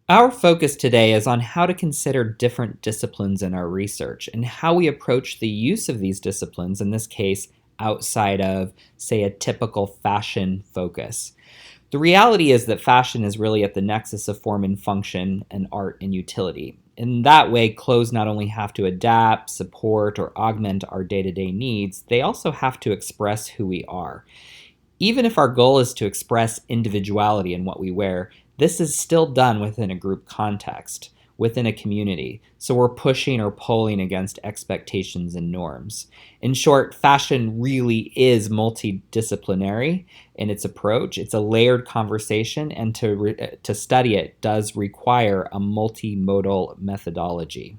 Our focus today is on how to consider different disciplines in our research and how we approach the use of these disciplines, in this case, outside of, say, a typical fashion focus. The reality is that fashion is really at the nexus of form and function and art and utility. In that way, clothes not only have to adapt, support, or augment our day-to-day needs, they also have to express who we are. Even if our goal is to express individuality in what we wear, this is still done within a group context, within a community, so we're pushing or pulling against expectations and norms. In short, fashion really is multidisciplinary in its approach. It's a layered conversation, and to study it does require a multimodal methodology.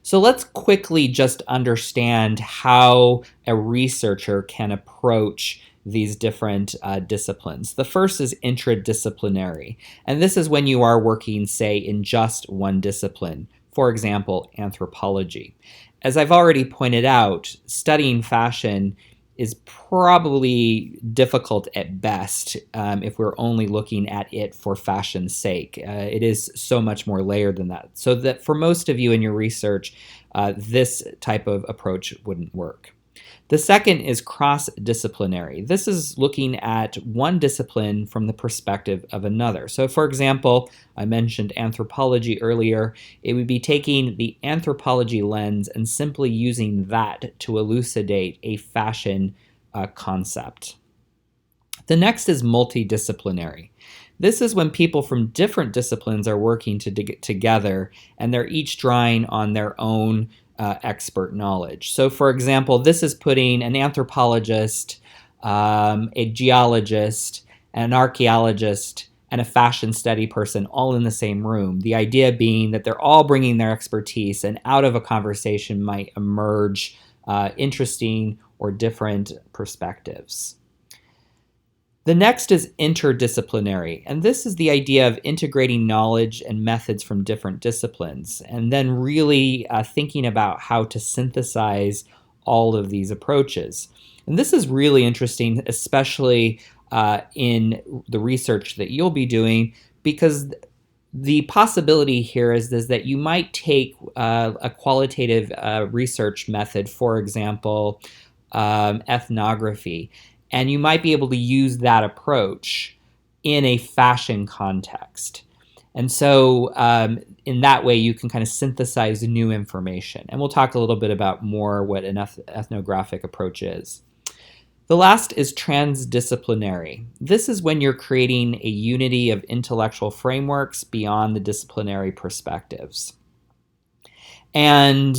So let's quickly just understand how a researcher can approach these different disciplines. The first is interdisciplinary, and this is when you are working, say, in just one discipline, for example, anthropology. As I've already pointed out, studying fashion is probably difficult at best if we're only looking at it for fashion's sake. It is so much more layered than that. So that for most of you in your research, this type of approach wouldn't work. The second is cross-disciplinary. This is looking at one discipline from the perspective of another. So for example, I mentioned anthropology earlier. It would be taking the anthropology lens and simply using that to elucidate a fashion concept. The next is multidisciplinary. This is when people from different disciplines are working together, and they're each drawing on their own expert knowledge. So for example, this is putting an anthropologist, a geologist, an archaeologist, and a fashion study person all in the same room. The idea being that they're all bringing their expertise, and out of a conversation might emerge interesting or different perspectives. The next is interdisciplinary, and this is the idea of integrating knowledge and methods from different disciplines, and then really thinking about how to synthesize all of these approaches. And this is really interesting, especially in the research that you'll be doing, because the possibility here is that you might take a qualitative research method, for example, ethnography, and you might be able to use that approach in a fashion context. And so in that way, you can kind of synthesize new information. And we'll talk a little bit about more what an ethnographic approach is. The last is transdisciplinary. This is when you're creating a unity of intellectual frameworks beyond the disciplinary perspectives. And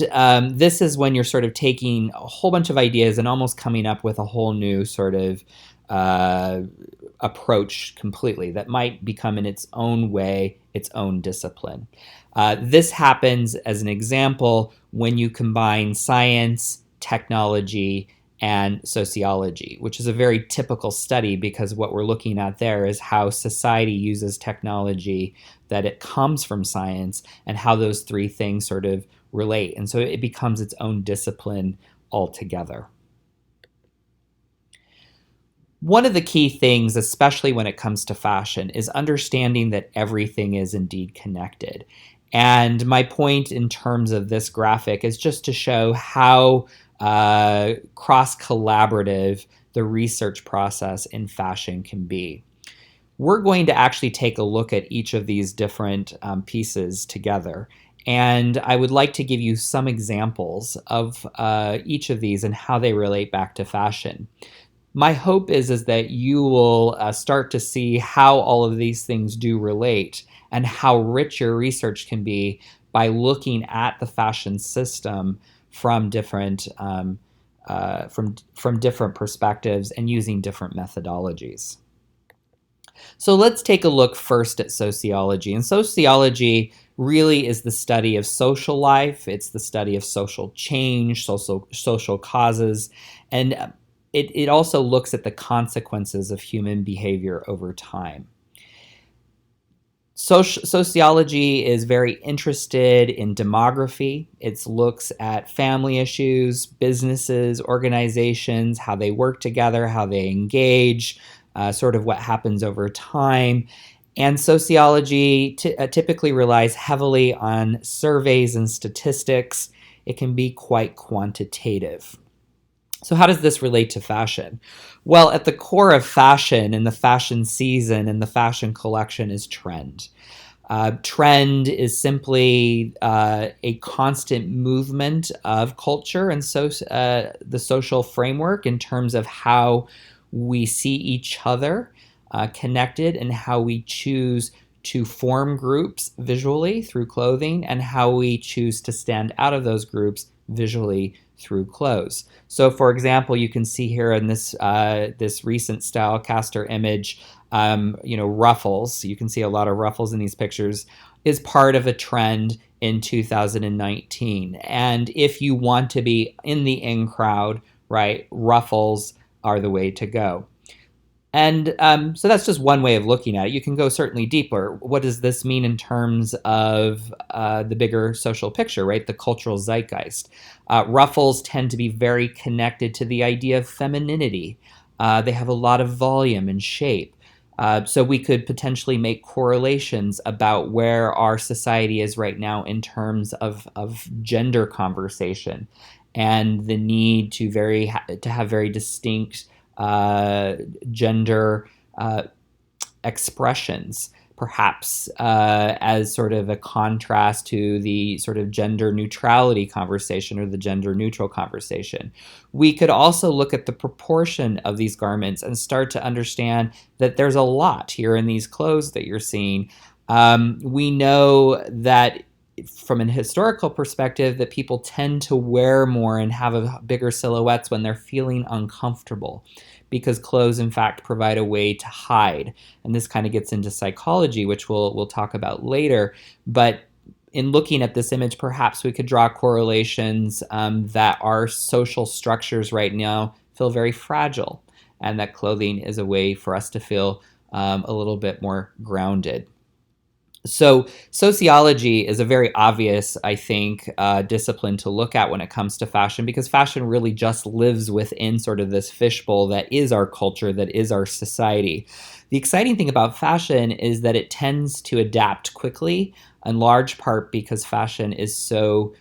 this is when you're sort of taking a whole bunch of ideas and almost coming up with a whole new sort of approach completely that might become in its own way its own discipline. This happens, as an example, when you combine science, technology, and sociology, which is a very typical study because what we're looking at there is how society uses technology, that it comes from science, and how those three things sort of relate. And so it becomes its own discipline altogether. One of the key things, especially when it comes to fashion, is understanding that everything is indeed connected. And my point in terms of this graphic is just to show how cross-collaborative the research process in fashion can be. We're going to actually take a look at each of these different pieces together. And I would like to give you some examples of each of these and how they relate back to fashion. My hope is that you will start to see how all of these things do relate and how rich your research can be by looking at the fashion system from different different perspectives and using different methodologies. So let's take a look first at sociology. And sociology really is the study of social life. It's the study of social change, social causes, and it also looks at the consequences of human behavior over time. Sociology is very interested in demography. It looks at family issues, businesses, organizations, how they work together, how they engage, sort of what happens over time. And sociology typically relies heavily on surveys and statistics. It can be quite quantitative. So how does this relate to fashion? Well, at the core of fashion and the fashion season and the fashion collection is trend. Trend is simply a constant movement of culture and the social framework in terms of how we see each other connected and how we choose to form groups visually through clothing and how we choose to stand out of those groups visually through clothes. So, for example, you can see here in this recent Stylecaster image, ruffles. You can see a lot of ruffles in these pictures is part of a trend in 2019. And if you want to be in the in crowd, right, ruffles are the way to go. And so that's just one way of looking at it. You can go certainly deeper. What does this mean in terms of the bigger social picture, right? The cultural zeitgeist. Ruffles tend to be very connected to the idea of femininity. They have a lot of volume and shape. So we could potentially make correlations about where our society is right now in terms of gender conversation and the need to have very distinct gender expressions, perhaps as sort of a contrast to the sort of gender neutrality conversation or the gender neutral conversation. We could also look at the proportion of these garments and start to understand that there's a lot here in these clothes that you're seeing. We know that from an historical perspective that people tend to wear more and have a bigger silhouettes when they're feeling uncomfortable because clothes in fact provide a way to hide. And this kind of gets into psychology, which we'll talk about later. But in looking at this image, perhaps we could draw correlations that our social structures right now feel very fragile and that clothing is a way for us to feel a little bit more grounded. So sociology is a very obvious, I think, discipline to look at when it comes to fashion because fashion really just lives within sort of this fishbowl that is our culture, that is our society. The exciting thing about fashion is that it tends to adapt quickly, in large part because fashion is so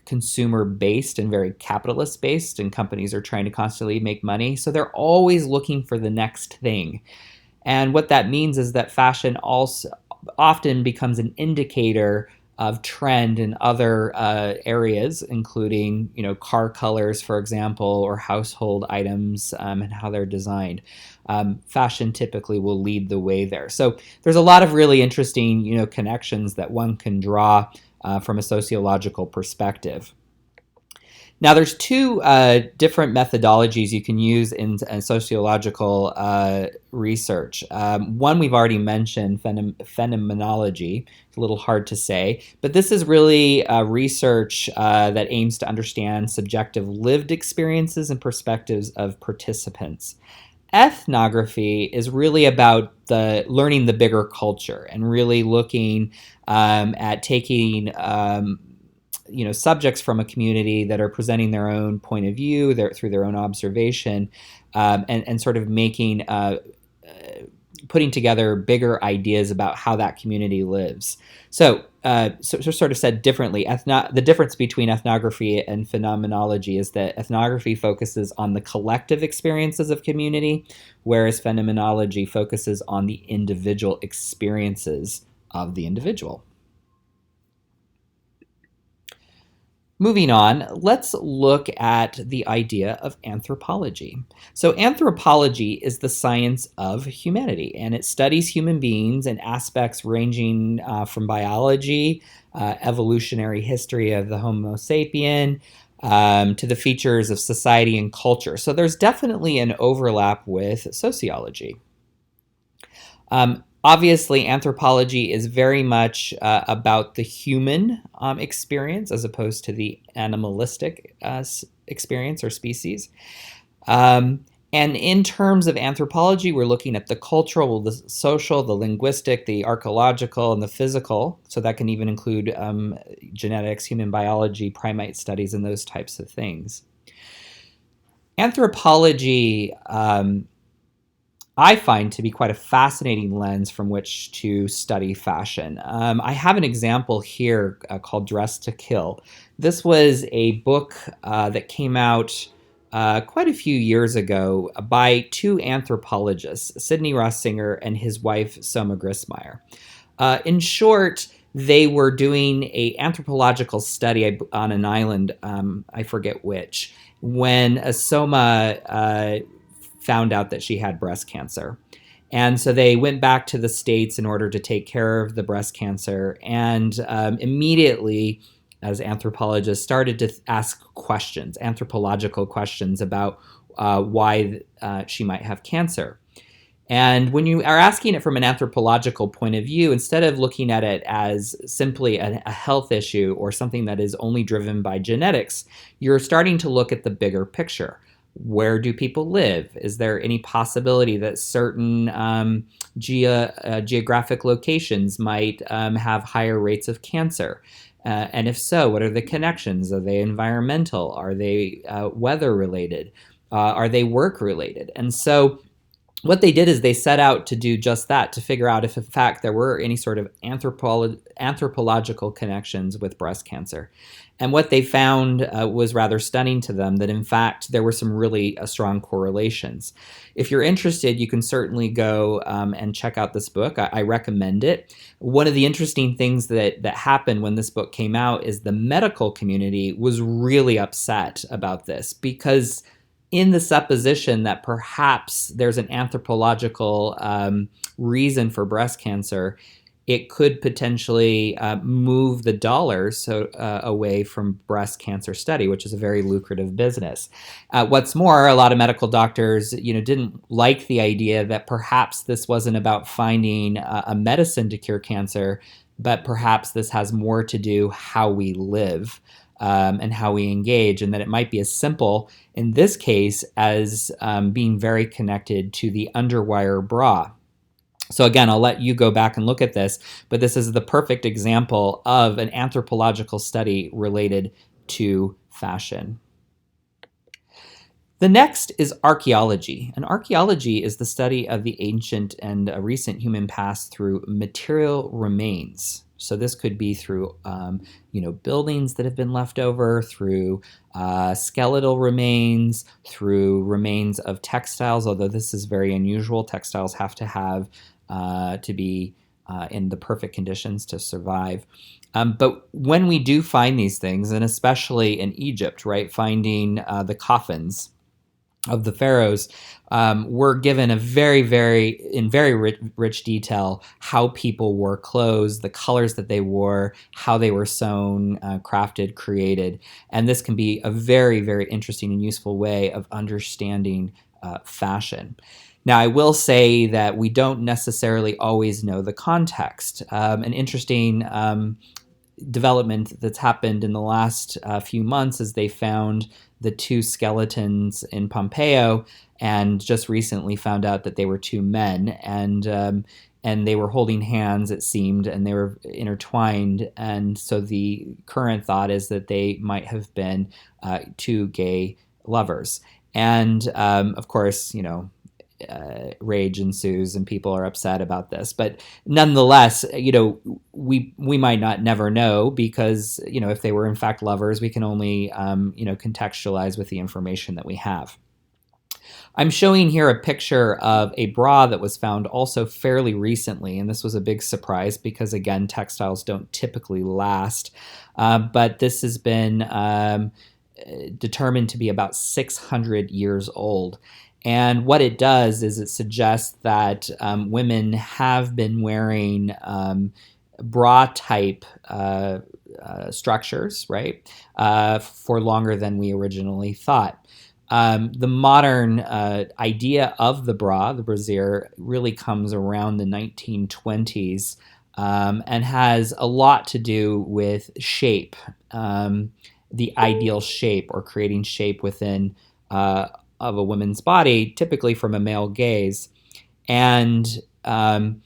consumer-based and very capitalist-based, and companies are trying to constantly make money. So they're always looking for the next thing. And what that means is that fashion also often becomes an indicator of trend in other areas, including car colors, for example, or household items and how they're designed. Fashion typically will lead the way there. So there's a lot of really interesting connections that one can draw from a sociological perspective. Now, there's two different methodologies you can use in sociological research. One we've already mentioned, phenomenology. It's a little hard to say, but this is really research that aims to understand subjective lived experiences and perspectives of participants. Ethnography is really about learning the bigger culture and really looking at taking subjects from a community that are presenting their own point of view through their own observation and sort of making putting together bigger ideas about how that community lives. So sort of said differently, the difference between ethnography and phenomenology is that ethnography focuses on the collective experiences of community, whereas phenomenology focuses on the individual experiences of the individual. Moving on, let's look at the idea of anthropology. So anthropology is the science of humanity, and it studies human beings in aspects ranging from biology, evolutionary history of the Homo sapien, to the features of society and culture. So there's definitely an overlap with sociology. Obviously, anthropology is very much about the human experience as opposed to the animalistic experience or species. And in terms of anthropology, we're looking at the cultural, the social, the linguistic, the archaeological, and the physical. So that can even include genetics, human biology, primate studies, and those types of things. Anthropology I find to be quite a fascinating lens from which to study fashion. I have an example here called Dress to Kill. This was a book that came out quite a few years ago by two anthropologists, Sidney Rossinger and his wife, Soma Grismeyer. In short, they were doing a anthropological study on an island, I forget which, when Soma found out that she had breast cancer. And so they went back to the States in order to take care of the breast cancer. And immediately, as anthropologists, started to ask questions, anthropological questions about why she might have cancer. And when you are asking it from an anthropological point of view, instead of looking at it as simply a health issue or something that is only driven by genetics, you're starting to look at the bigger picture. Where do people live? Is there any possibility that certain geographic locations might have higher rates of cancer? And if so, what are the connections? Are they environmental? Are they weather related? Are they work related? And so what they did is they set out to do just that, to figure out if in fact there were any sort of anthropological connections with breast cancer. And what they found was rather stunning to them, that in fact there were some really strong correlations. If you're interested, you can certainly go and check out this book. I recommend it. One of the interesting things that happened when this book came out is the medical community was really upset about this, because in the supposition that perhaps there's an anthropological reason for breast cancer, it could potentially move the dollars away from breast cancer study, which is a very lucrative business. What's more, a lot of medical doctors, didn't like the idea that perhaps this wasn't about finding a medicine to cure cancer, but perhaps this has more to do how we live. And how we engage, and that it might be as simple in this case as being very connected to the underwire bra. So again, I'll let you go back and look at this, but this is the perfect example of an anthropological study related to fashion. The next is archaeology. And archaeology is the study of the ancient and recent human past through material remains. So this could be through, buildings that have been left over, through skeletal remains, through remains of textiles, although this is very unusual. Textiles have to have to be in the perfect conditions to survive. But when we do find these things, and especially in Egypt, right, finding the coffins of the pharaohs, were given a very rich detail how people wore clothes, the colors that they wore, how they were sewn, crafted, created. And this can be a very interesting and useful way of understanding fashion. Now, I will say that we don't necessarily always know the context. An interesting development that's happened in the last few months is they found the two skeletons in Pompeii, and just recently found out that they were two men, and they were holding hands, it seemed, and they were intertwined. And so the current thought is that they might have been two gay lovers. And of course, rage ensues and people are upset about this. But nonetheless, we might not never know, because, if they were in fact lovers, we can only, contextualize with the information that we have. I'm showing here a picture of a bra that was found also fairly recently, and this was a big surprise because, again, textiles don't typically last. But this has been determined to be about 600 years old. And what it does is it suggests that women have been wearing bra-type structures, right, for longer than we originally thought. The modern idea of the bra, the brassiere, really comes around the 1920s and has a lot to do with shape, the ideal shape, or creating shape within of a woman's body, typically from a male gaze. And, and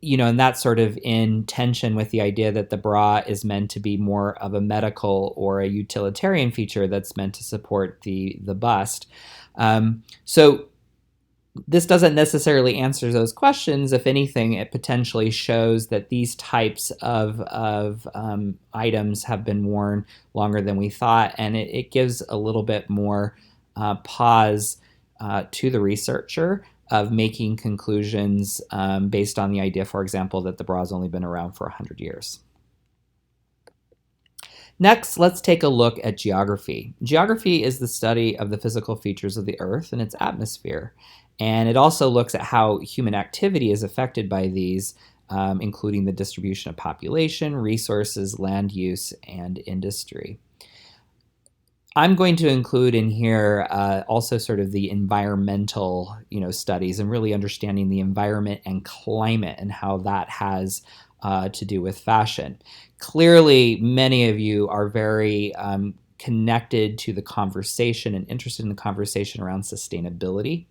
that's sort of in tension with the idea that the bra is meant to be more of a medical or a utilitarian feature that's meant to support the bust. So This doesn't necessarily answer those questions. If anything, it potentially shows that these types of items have been worn longer than we thought, and it gives a little bit more pause to the researcher of making conclusions based on the idea, for example, that the bra has only been around for 100 years. Next, let's take a look at geography. Geography is the study of the physical features of the Earth and its atmosphere. And it also looks at how human activity is affected by these, including the distribution of population, resources, land use, and industry. I'm going to include in here also sort of the environmental, studies and really understanding the environment and climate and how that has to do with fashion. Clearly, many of you are very connected to the conversation and interested in the conversation around sustainability.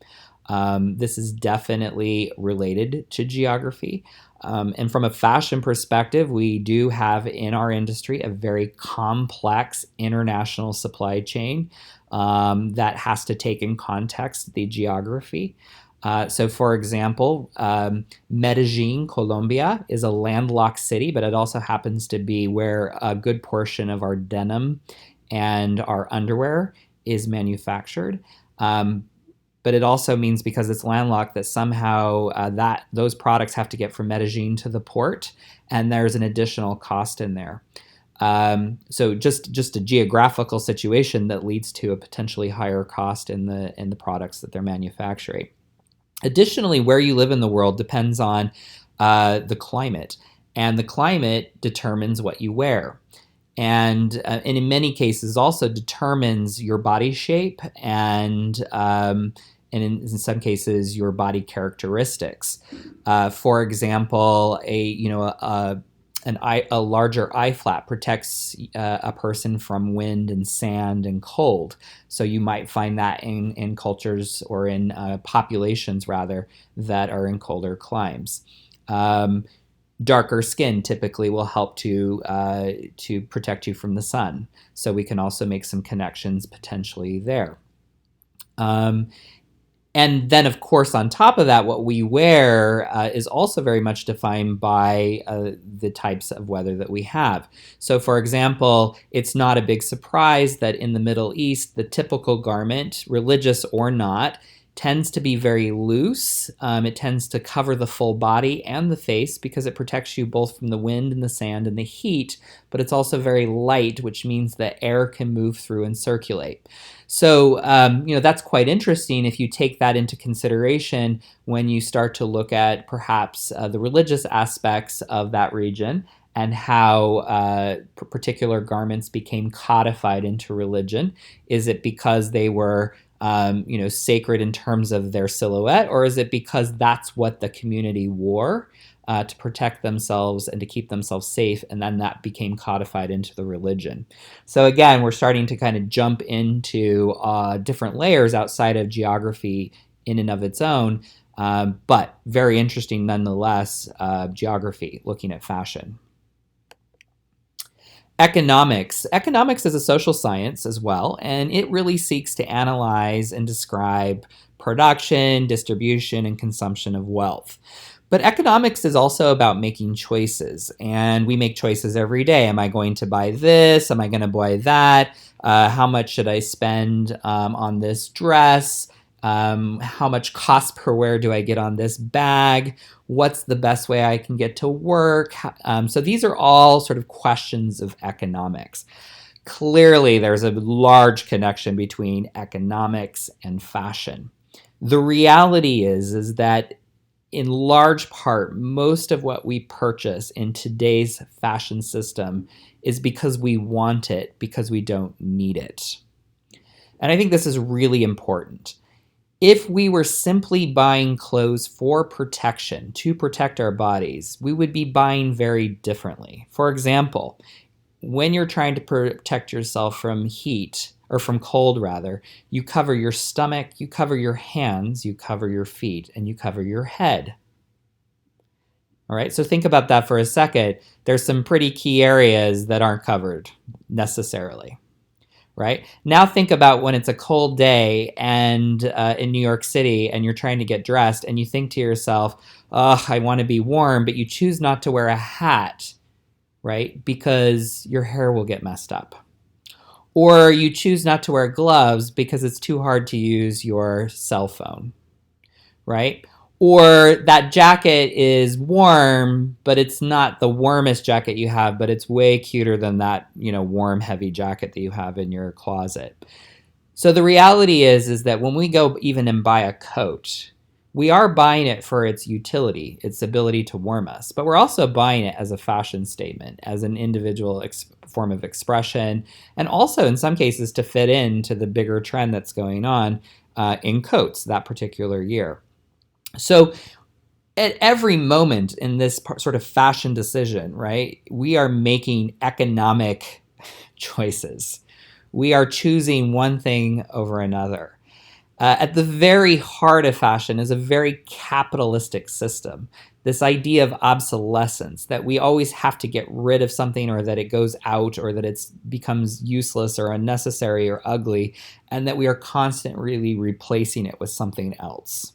This is definitely related to geography. And from a fashion perspective, we do have in our industry a very complex international supply chain that has to take in context the geography. So, for example, Medellin, Colombia, is a landlocked city, but it also happens to be where a good portion of our denim and our underwear is manufactured. But it also means because it's landlocked that somehow that those products have to get from Medellin to the port, and there's an additional cost in there. So just a geographical situation that leads to a potentially higher cost in the products that they're manufacturing. Additionally, where you live in the world depends on the climate, and the climate determines what you wear. And in many cases also determines your body shape and in some cases your body characteristics. For example, a larger eye flap protects a person from wind and sand and cold. So you might find that in cultures or in populations rather that are in colder climes. Darker skin typically will help to protect you from the sun. So we can also make some connections potentially there. And then, of course, on top of that, what we wear is also very much defined by the types of weather that we have. So, for example, it's not a big surprise that in the Middle East, the typical garment, religious or not, tends to be very loose. It tends to cover the full body and the face because it protects you both from the wind and the sand and the heat, but it's also very light, which means that air can move through and circulate. So, that's quite interesting if you take that into consideration when you start to look at perhaps the religious aspects of that region and how particular garments became codified into religion. Is it because they were sacred in terms of their silhouette, or is it because that's what the community wore to protect themselves and to keep themselves safe, and then that became codified into the religion? So again, we're starting to kind of jump into different layers outside of geography in and of its own, but very interesting nonetheless, geography, looking at fashion. Economics. Economics is a social science as well, and it really seeks to analyze and describe production, distribution, and consumption of wealth. But economics is also about making choices, and we make choices every day. Am I going to buy this? Am I going to buy that? How much should I spend on this dress? How much cost per wear do I get on this bag? What's the best way I can get to work? So these are all sort of questions of economics. Clearly, there's a large connection between economics and fashion. The reality is that in large part, most of what we purchase in today's fashion system is because we want it, because we don't need it. And I think this is really important. If we were simply buying clothes for protection, to protect our bodies, we would be buying very differently. For example, when you're trying to protect yourself from heat, or from cold rather, you cover your stomach, you cover your hands, you cover your feet, and you cover your head. All right, so think about that for a second. There's some pretty key areas that aren't covered necessarily. right? Now think about when it's a cold day and in New York City and you're trying to get dressed and you think to yourself, oh, I want to be warm, but you choose not to wear a hat, right? Because your hair will get messed up. Or you choose not to wear gloves because it's too hard to use your cell phone, right? Or that jacket is warm, but it's not the warmest jacket you have, but it's way cuter than that, warm, heavy jacket that you have in your closet. So the reality is that when we go even and buy a coat, we are buying it for its utility, its ability to warm us, but we're also buying it as a fashion statement, as an individual form of expression, and also in some cases to fit into the bigger trend that's going on in coats that particular year. So at every moment in this sort of fashion decision, right, we are making economic choices. We are choosing one thing over another. At the very heart of fashion is a very capitalistic system. This idea of obsolescence, that we always have to get rid of something, or that it goes out, or that it becomes useless or unnecessary or ugly, and that we are constantly replacing it with something else.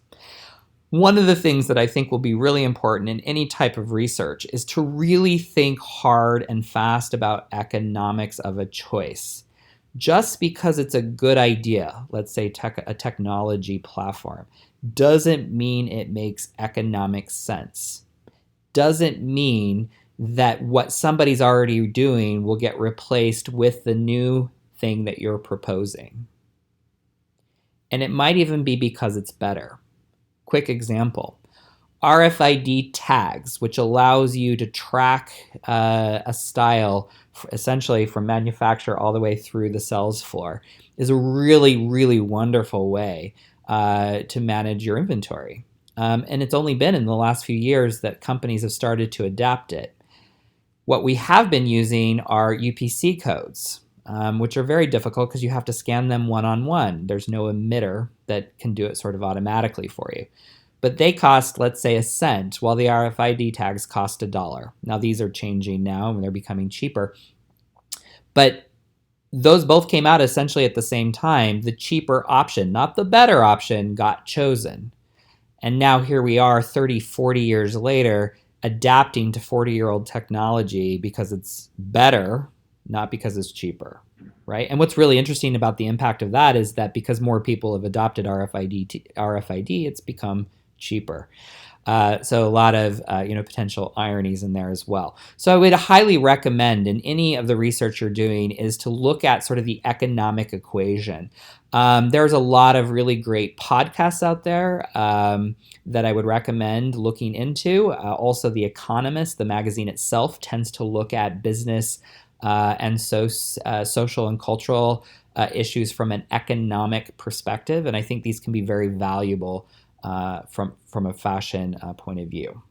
One of the things that I think will be really important in any type of research is to really think hard and fast about economics of a choice. Just because it's a good idea, let's say a technology platform, doesn't mean it makes economic sense. Doesn't mean that what somebody's already doing will get replaced with the new thing that you're proposing. And it might even be because it's better. Quick example. RFID tags, which allows you to track a style essentially from manufacturer all the way through the sales floor, is a really, really wonderful way to manage your inventory. And it's only been in the last few years that companies have started to adapt it. What we have been using are UPC codes, which are very difficult because you have to scan them one-on-one. There's no emitter that can do it sort of automatically for you. But they cost, let's say, $0.01, while the RFID tags cost $1. Now, these are changing now and they're becoming cheaper. But those both came out essentially at the same time. The cheaper option, not the better option, got chosen. And now here we are 30, 40 years later, adapting to 40-year-old technology because it's better, not because it's cheaper, right? And what's really interesting about the impact of that is that because more people have adopted RFID, it's become cheaper. So a lot of potential ironies in there as well. So I would highly recommend in any of the research you're doing is to look at sort of the economic equation. There's a lot of really great podcasts out there that I would recommend looking into. Also, The Economist, the magazine itself, tends to look at business and social and cultural issues from an economic perspective, and I think these can be very valuable from a fashion point of view.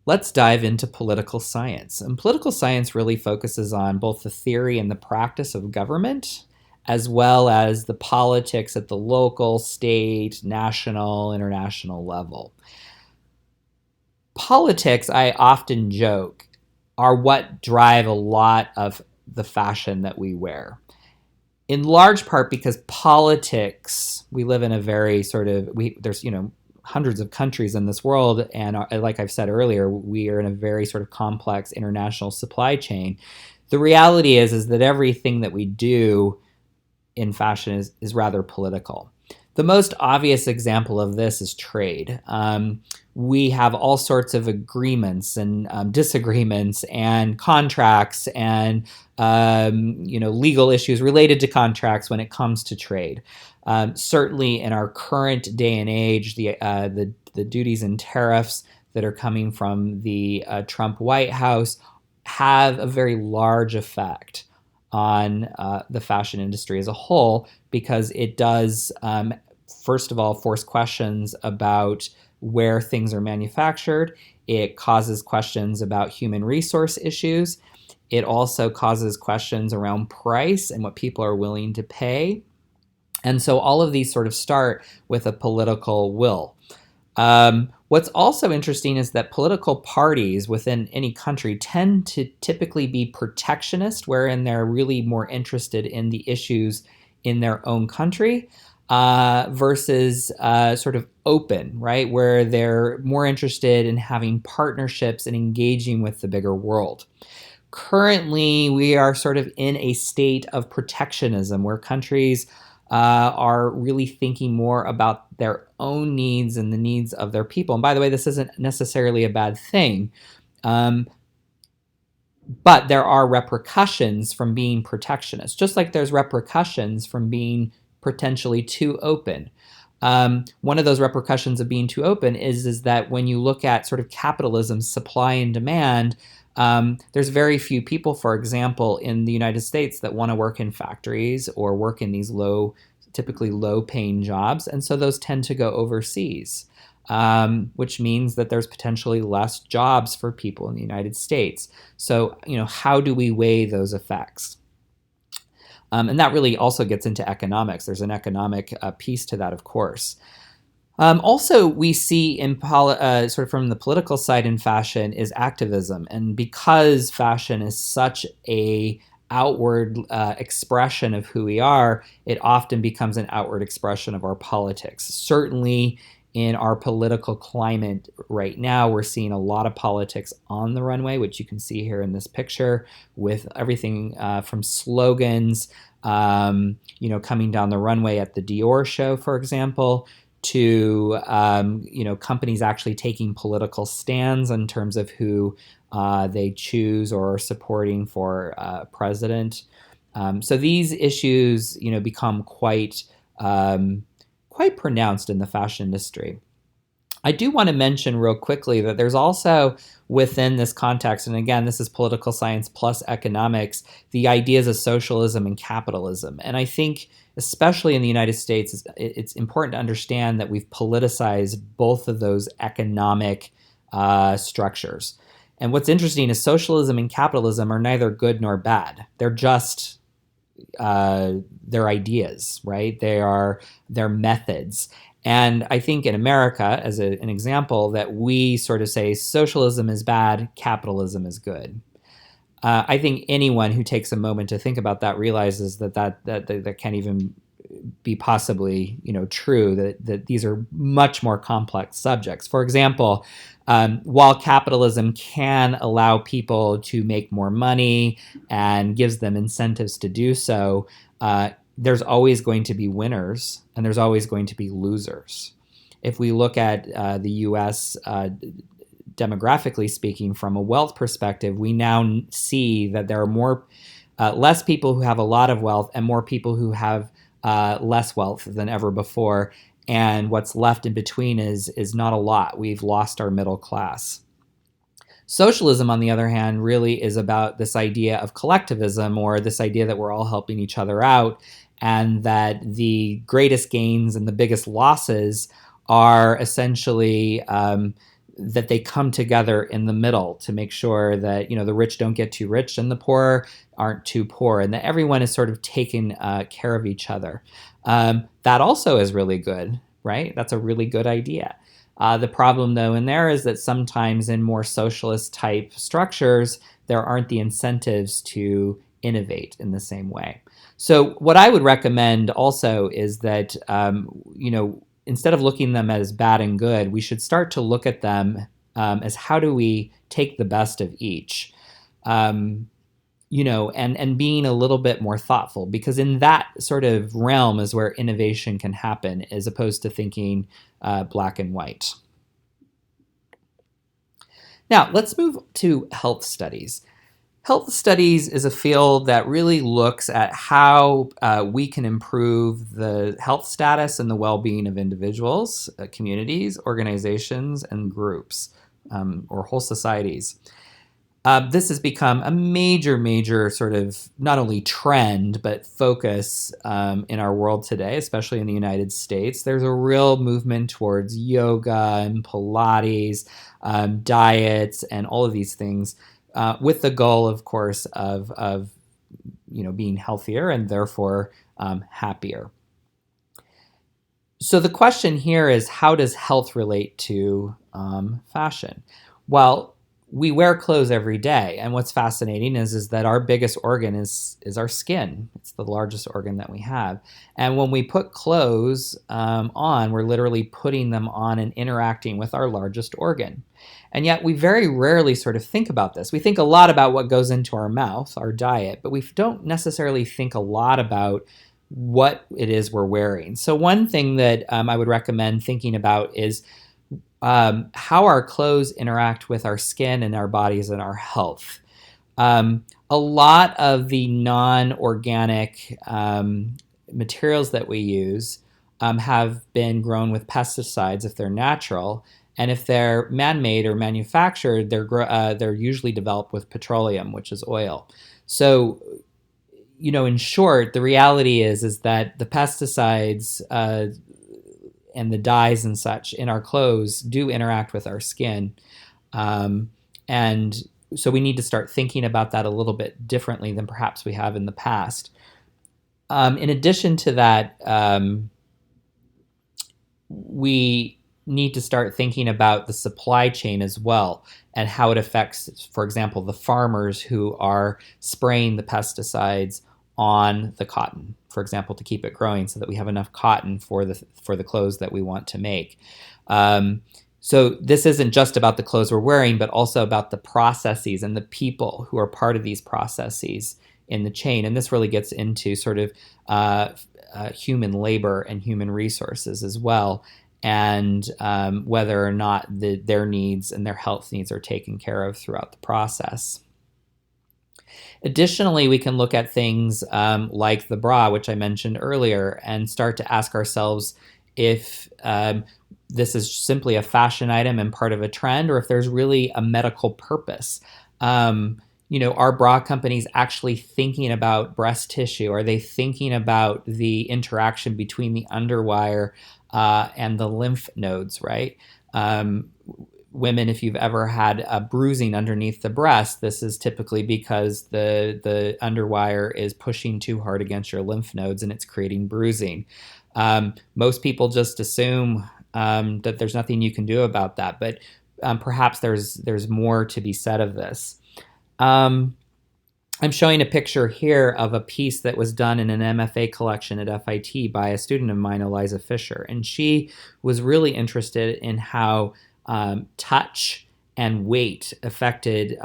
Let's dive into political science. And political science really focuses on both the theory and the practice of government, as well as the politics at the local, state, national, international level. Politics, I often joke, are what drive a lot of the fashion that we wear. In large part because politics, we live in a very there's hundreds of countries in this world, and like I've said earlier, we are in a very sort of complex international supply chain. The reality is that everything that we do in fashion is rather political. The most obvious example of this is trade. We have all sorts of agreements and disagreements and contracts and legal issues related to contracts when it comes to trade. Certainly, in our current day and age, the duties and tariffs that are coming from the Trump White House have a very large effect on the fashion industry as a whole, because it does, first of all, force questions about where things are manufactured. It causes questions about human resource issues. It also causes questions around price and what people are willing to pay. And so all of these sort of start with a political will. What's also interesting is that political parties within any country tend to typically be protectionist, wherein they're really more interested in the issues in their own country, versus sort of open, right, where they're more interested in having partnerships and engaging with the bigger world. Currently, we are sort of in a state of protectionism where countries are really thinking more about their own needs and the needs of their people. And by the way, this isn't necessarily a bad thing, um, but there are repercussions from being protectionist, just like there's repercussions from being potentially too open. One of those repercussions of being too open is that when you look at sort of capitalism's supply and demand, there's very few people, for example, in the United States that want to work in factories or work in these typically low-paying jobs, and so those tend to go overseas, which means that there's potentially less jobs for people in the United States. So, how do we weigh those effects? And that really also gets into economics. There's an economic piece to that, of course. Also, we see in sort of from the political side in fashion is activism, and because fashion is such a outward expression of who we are, it often becomes an outward expression of our politics. Certainly, in our political climate right now, we're seeing a lot of politics on the runway, which you can see here in this picture, with everything from slogans, coming down the runway at the Dior show, for example, to companies actually taking political stands in terms of who they choose or are supporting for president. So these issues, become quite pronounced in the fashion industry. I do want to mention real quickly that there's also within this context, and again, this is political science plus economics, the ideas of socialism and capitalism. And I think, especially in the United States, it's important to understand that we've politicized both of those economic structures. And what's interesting is socialism and capitalism are neither good nor bad. They're just their ideas, right? They're methods. And I think in America, as an example, that we sort of say socialism is bad, capitalism is good. I think anyone who takes a moment to think about that realizes that can't even be possibly true, that these are much more complex subjects. For example, while capitalism can allow people to make more money and gives them incentives to do so, there's always going to be winners and there's always going to be losers. If we look at the U.S. Demographically speaking, from a wealth perspective, we now see that there are less people who have a lot of wealth and more people who have less wealth than ever before. And what's left in between is not a lot. We've lost our middle class. Socialism, on the other hand, really is about this idea of collectivism, or this idea that we're all helping each other out, and that the greatest gains and the biggest losses are essentially that they come together in the middle to make sure that the rich don't get too rich and the poor aren't too poor, and that everyone is sort of taking care of each other. That also is really good, right? That's a really good idea. The problem, though, in there is that sometimes in more socialist type structures, there aren't the incentives to innovate in the same way. So what I would recommend also is that, instead of looking at them as bad and good, we should start to look at them as how do we take the best of each, and being a little bit more thoughtful, because in that sort of realm is where innovation can happen, as opposed to thinking black and white. Now, let's move to health studies. Health studies is a field that really looks at how we can improve the health status and the well-being of individuals, communities, organizations, and groups, or whole societies. This has become a major sort of not only trend, but focus in our world today, especially in the United States. There's a real movement towards yoga and Pilates, diets, and all of these things, with the goal, of course, of being healthier and therefore happier. So the question here is, how does health relate to fashion? Well, we wear clothes every day, and what's fascinating is that our biggest organ is our skin. It's the largest organ that we have, and when we put clothes on, we're literally putting them on and interacting with our largest organ. And yet, we very rarely sort of think about this. We think a lot about what goes into our mouth, our diet, but we don't necessarily think a lot about what it is we're wearing. So, one thing that I would recommend thinking about is how our clothes interact with our skin and our bodies and our health. A lot of the non organic materials that we use have been grown with pesticides if they're natural. And if they're man-made or manufactured, they're usually developed with petroleum, which is oil. So, in short, the reality is that the pesticides and the dyes and such in our clothes do interact with our skin, and so we need to start thinking about that a little bit differently than perhaps we have in the past. In addition to that, we need to start thinking about the supply chain as well and how it affects, for example, the farmers who are spraying the pesticides on the cotton, for example, to keep it growing so that we have enough cotton for the clothes that we want to make. So this isn't just about the clothes we're wearing, but also about the processes and the people who are part of these processes in the chain. And this really gets into sort of human labor and human resources as well, and whether or not their needs and their health needs are taken care of throughout the process. Additionally, we can look at things like the bra, which I mentioned earlier, and start to ask ourselves if this is simply a fashion item and part of a trend, or if there's really a medical purpose. Are bra companies actually thinking about breast tissue? Are they thinking about the interaction between the underwire and the lymph nodes, right? Women, if you've ever had a bruising underneath the breast, this is typically because the underwire is pushing too hard against your lymph nodes and it's creating bruising. Most people just assume that there's nothing you can do about that, but perhaps there's more to be said of this. I'm showing a picture here of a piece that was done in an MFA collection at FIT by a student of mine, Eliza Fisher, and she was really interested in how touch and weight affected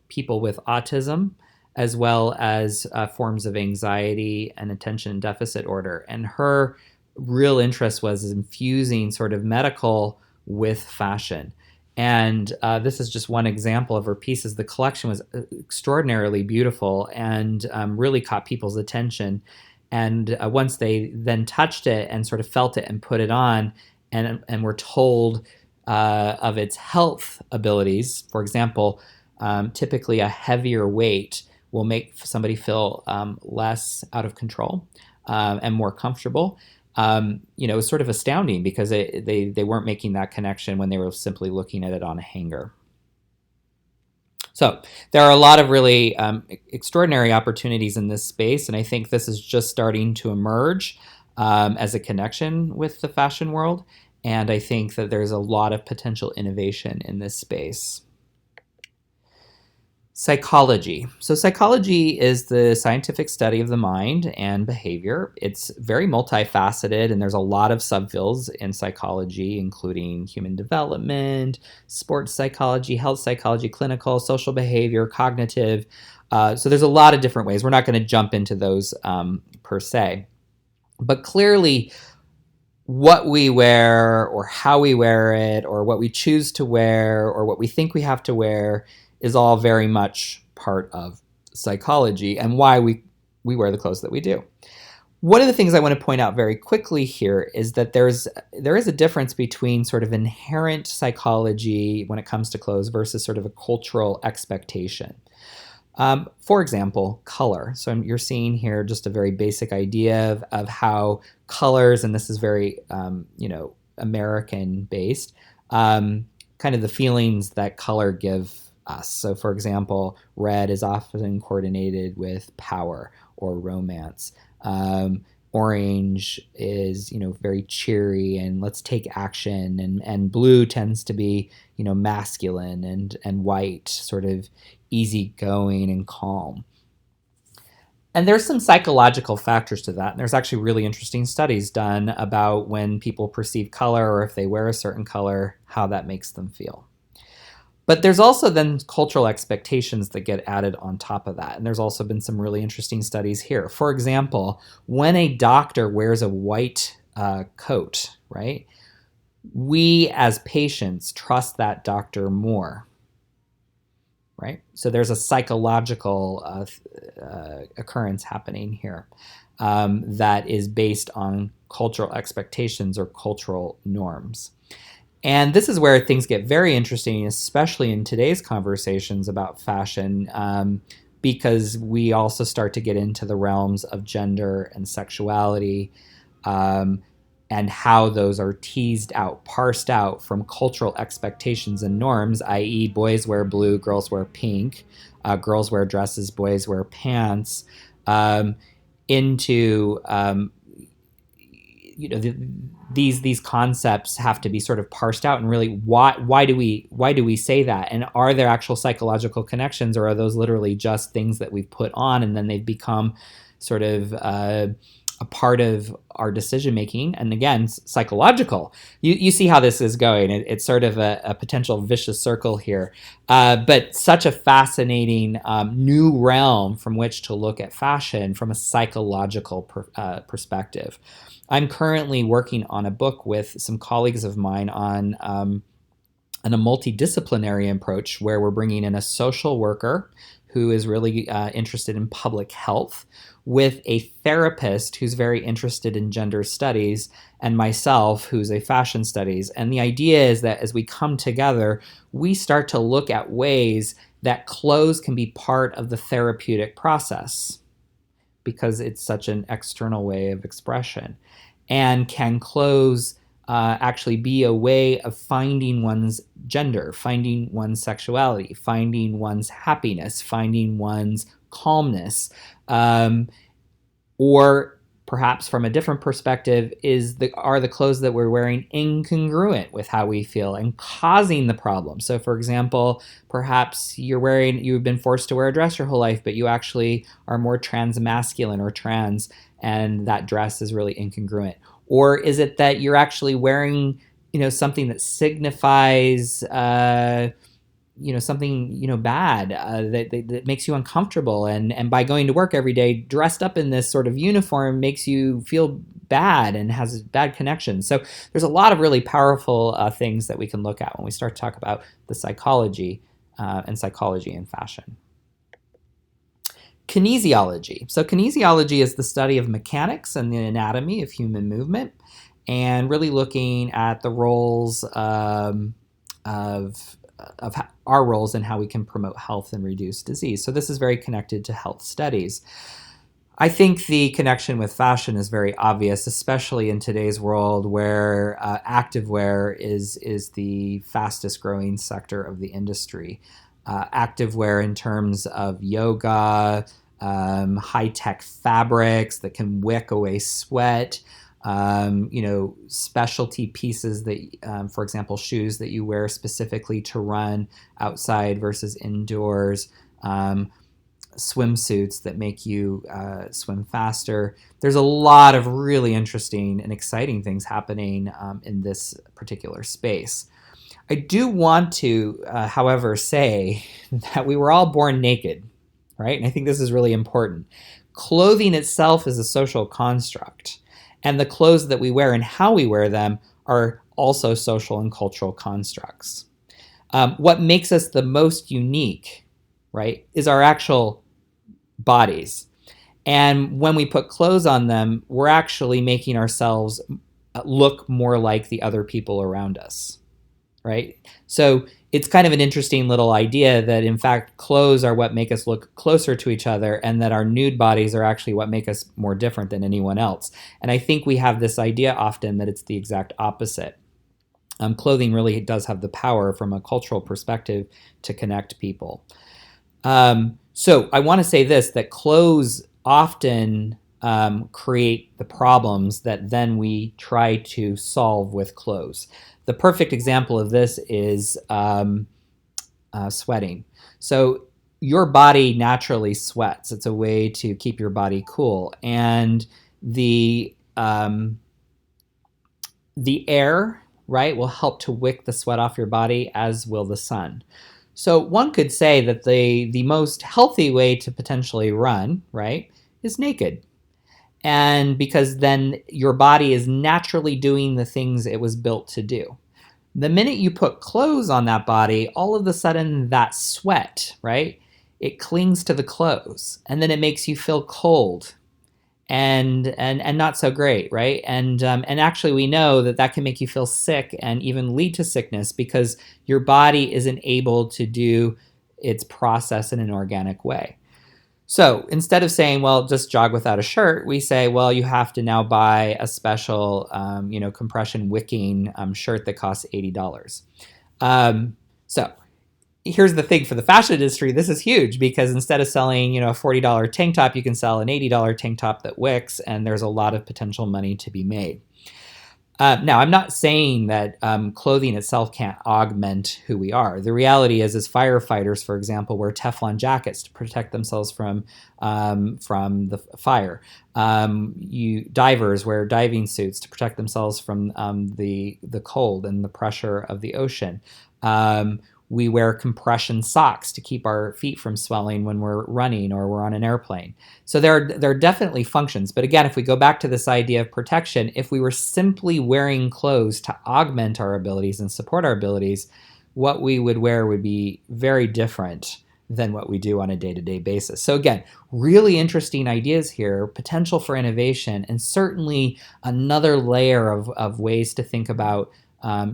people with autism, as well as forms of anxiety and attention deficit order. And her real interest was infusing sort of medical with fashion. And this is just one example of her pieces. The collection was extraordinarily beautiful and really caught people's attention. And once they then touched it and sort of felt it and put it on and were told of its health abilities, for example, typically a heavier weight will make somebody feel less out of control and more comfortable. It was sort of astounding because they weren't making that connection when they were simply looking at it on a hanger. So there are a lot of really extraordinary opportunities in this space, and I think this is just starting to emerge as a connection with the fashion world, and I think that there's a lot of potential innovation in this space. Psychology. So psychology is the scientific study of the mind and behavior. It's very multifaceted, and there's a lot of subfields in psychology, including human development, sports psychology, health psychology, clinical, social behavior, cognitive. So there's a lot of different ways. We're not going to jump into those per se. But clearly, what we wear or how we wear it or what we choose to wear or what we think we have to wear is all very much part of psychology and why we wear the clothes that we do. One of the things I want to point out very quickly here is that there is a difference between sort of inherent psychology when it comes to clothes versus sort of a cultural expectation. For example, color. So you're seeing here just a very basic idea of how colors, and this is very American based, kind of the feelings that color give us. So for example, red is often coordinated with power or romance. orange is, very cheery and let's take action, and blue tends to be, masculine, and white sort of easygoing and calm. And there's some psychological factors to that. And there's actually really interesting studies done about when people perceive color, or if they wear a certain color, how that makes them feel. But there's also then cultural expectations that get added on top of that. And there's also been some really interesting studies here. For example, when a doctor wears a white coat, right, we as patients trust that doctor more, right? So there's a psychological occurrence happening here that is based on cultural expectations or cultural norms. And this is where things get very interesting, especially in today's conversations about fashion, because we also start to get into the realms of gender and sexuality, and how those are teased out, parsed out from cultural expectations and norms, i.e. boys wear blue, girls wear pink, girls wear dresses, boys wear pants, into these concepts have to be sort of parsed out, and really why do we say that, and are there actual psychological connections, or are those literally just things that we've put on and then they've become sort of a part of our decision making, and again, psychological. You see how this is going. It's sort of a potential vicious circle here, but such a fascinating new realm from which to look at fashion from a psychological perspective. I'm currently working on a book with some colleagues of mine on a multidisciplinary approach where we're bringing in a social worker who is really interested in public health, with a therapist who's very interested in gender studies, and myself, who's a fashion studies. And the idea is that as we come together, we start to look at ways that clothes can be part of the therapeutic process, because it's such an external way of expression. And can clothes actually be a way of finding one's gender, finding one's sexuality, finding one's happiness, finding one's calmness? Or perhaps from a different perspective, are the clothes that we're wearing incongruent with how we feel and causing the problem? So for example, perhaps you've been forced to wear a dress your whole life, but you actually are more transmasculine or trans, and that dress is really incongruent. Or is it that you're actually wearing, something that signifies, something, bad, that makes you uncomfortable, and by going to work every day dressed up in this sort of uniform makes you feel bad and has bad connections. So there's a lot of really powerful things that we can look at when we start to talk about the psychology and psychology in fashion. Kinesiology. So kinesiology is the study of mechanics and the anatomy of human movement, and really looking at the roles of our roles and how we can promote health and reduce disease. So this is very connected to health studies. I think the connection with fashion is very obvious, especially in today's world where activewear is the fastest growing sector of the industry. Activewear in terms of yoga, high-tech fabrics that can wick away sweat, specialty pieces that, for example, shoes that you wear specifically to run outside versus indoors, swimsuits that make you swim faster. There's a lot of really interesting and exciting things happening in this particular space. I do want to, however, say that we were all born naked, right? And I think this is really important. Clothing itself is a social construct, and the clothes that we wear and how we wear them are also social and cultural constructs. What makes us the most unique, right, is our actual bodies. And when we put clothes on them, we're actually making ourselves look more like the other people around us. Right? So it's kind of an interesting little idea that, in fact, clothes are what make us look closer to each other, and that our nude bodies are actually what make us more different than anyone else. And I think we have this idea often that it's the exact opposite. Clothing really does have the power from a cultural perspective to connect people. So I want to say this, that clothes often create the problems that then we try to solve with clothes. The perfect example of this is sweating. So your body naturally sweats. It's a way to keep your body cool, and the air, right, will help to wick the sweat off your body, as will the sun. So one could say that the most healthy way to potentially run, right, is naked. And because then your body is naturally doing the things it was built to do. The minute you put clothes on that body, all of a sudden that sweat, right, it clings to the clothes, and then it makes you feel cold and not so great, right? And actually, we know that that can make you feel sick and even lead to sickness because your body isn't able to do its process in an organic way. So instead of saying, well, just jog without a shirt, we say, well, you have to now buy a special, compression wicking shirt that costs $80. So here's the thing for the fashion industry, this is huge because instead of selling, a $40 tank top, you can sell an $80 tank top that wicks, and there's a lot of potential money to be made. Now, I'm not saying that clothing itself can't augment who we are. The reality is firefighters, for example, wear Teflon jackets to protect themselves from the fire. Divers wear diving suits to protect themselves from the cold and the pressure of the ocean. We wear compression socks to keep our feet from swelling when we're running or we're on an airplane. So there are definitely functions. But again, if we go back to this idea of protection, if we were simply wearing clothes to augment our abilities and support our abilities, what we would wear would be very different than what we do on a day-to-day basis. So again, really interesting ideas here, potential for innovation, and certainly another layer of ways to think about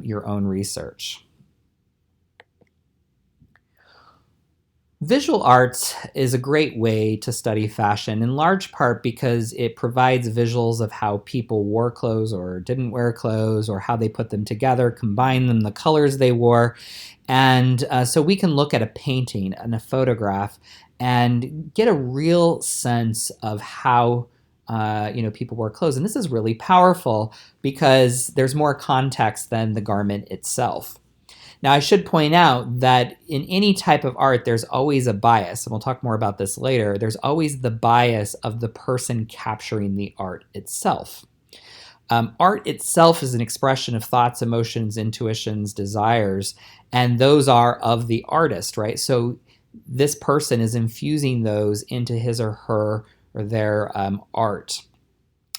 your own research. Visual arts is a great way to study fashion, in large part because it provides visuals of how people wore clothes or didn't wear clothes, or how they put them together, combine them, the colors they wore. And so we can look at a painting and a photograph and get a real sense of how people wore clothes. And this is really powerful because there's more context than the garment itself. Now, I should point out that in any type of art, there's always a bias, and we'll talk more about this later. There's always the bias of the person capturing the art itself. Art itself is an expression of thoughts, emotions, intuitions, desires, and those are of the artist, right? So this person is infusing those into his or her or their art.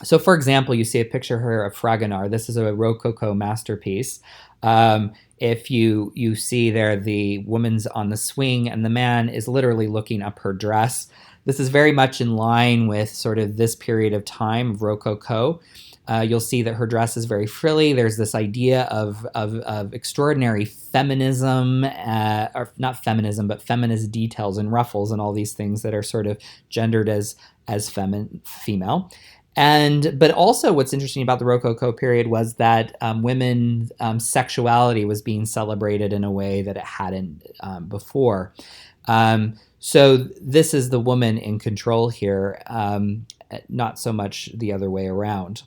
So, for example, you see a picture here of Fragonard. This is a Rococo masterpiece. If you see there, the woman's on the swing and the man is literally looking up her dress. This is very much in line with sort of this period of time of Rococo. You'll see that her dress is very frilly. There's this idea of extraordinary feminism, or not feminism, but feminist details and ruffles and all these things that are sort of gendered as female. But also what's interesting about the Rococo period was that women's sexuality was being celebrated in a way that it hadn't before. So this is the woman in control here, not so much the other way around.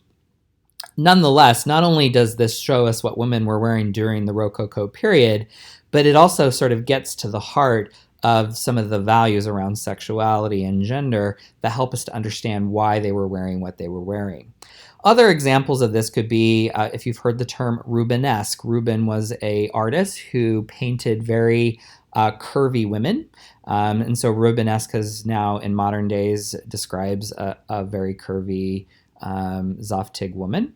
Nonetheless, not only does this show us what women were wearing during the Rococo period, but it also sort of gets to the heart of some of the values around sexuality and gender that help us to understand why they were wearing what they were wearing. Other examples of this could be, if you've heard the term Rubenesque. Ruben was an artist who painted very curvy women. And so Rubenesque is now in modern days describes a very curvy Zoftig woman.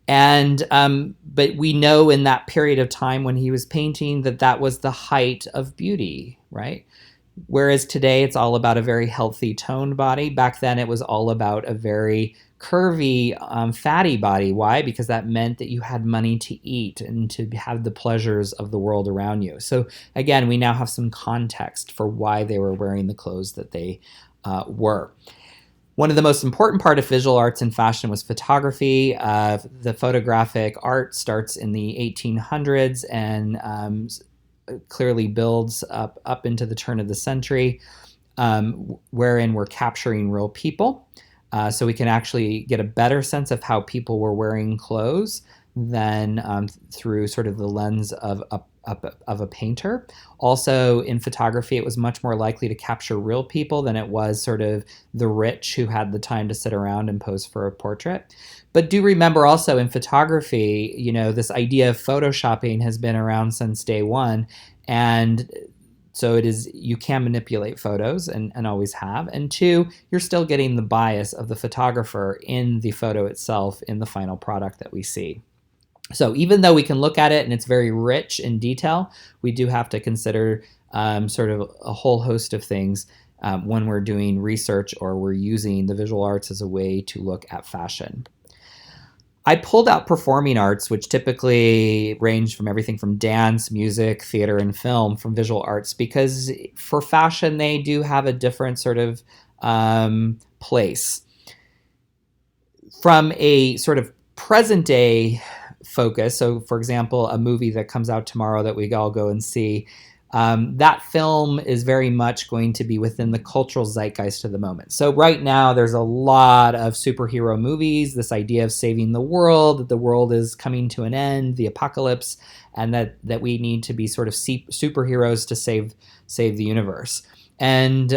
But we know in that period of time when he was painting that was the height of beauty, right? Whereas today it's all about a very healthy toned body. Back then it was all about a very curvy, fatty body. Why? Because that meant that you had money to eat and to have the pleasures of the world around you. So again, we now have some context for why they were wearing the clothes that they were. One of the most important part of visual arts and fashion was photography. The photographic art starts in the 1800s and clearly builds up into the turn of the century, wherein we're capturing real people. So we can actually get a better sense of how people were wearing clothes than through sort of the lens of a painter. Also, in photography, it was much more likely to capture real people than it was sort of the rich who had the time to sit around and pose for a portrait. But do remember also in photography, this idea of photoshopping has been around since day one. And so you can manipulate photos and always have. And two, you're still getting the bias of the photographer in the photo itself in the final product that we see. So even though we can look at it and it's very rich in detail, we do have to consider sort of a whole host of things when we're doing research or we're using the visual arts as a way to look at fashion. I pulled out performing arts, which typically range from everything from dance, music, theater, and film from visual arts, because for fashion, they do have a different sort of place. From a sort of present day focus, so for example, a movie that comes out tomorrow that we all go and see, that film is very much going to be within the cultural zeitgeist of the moment. So right now, there's a lot of superhero movies, this idea of saving the world, that the world is coming to an end, the apocalypse, and that we need to be sort of superheroes to save the universe. And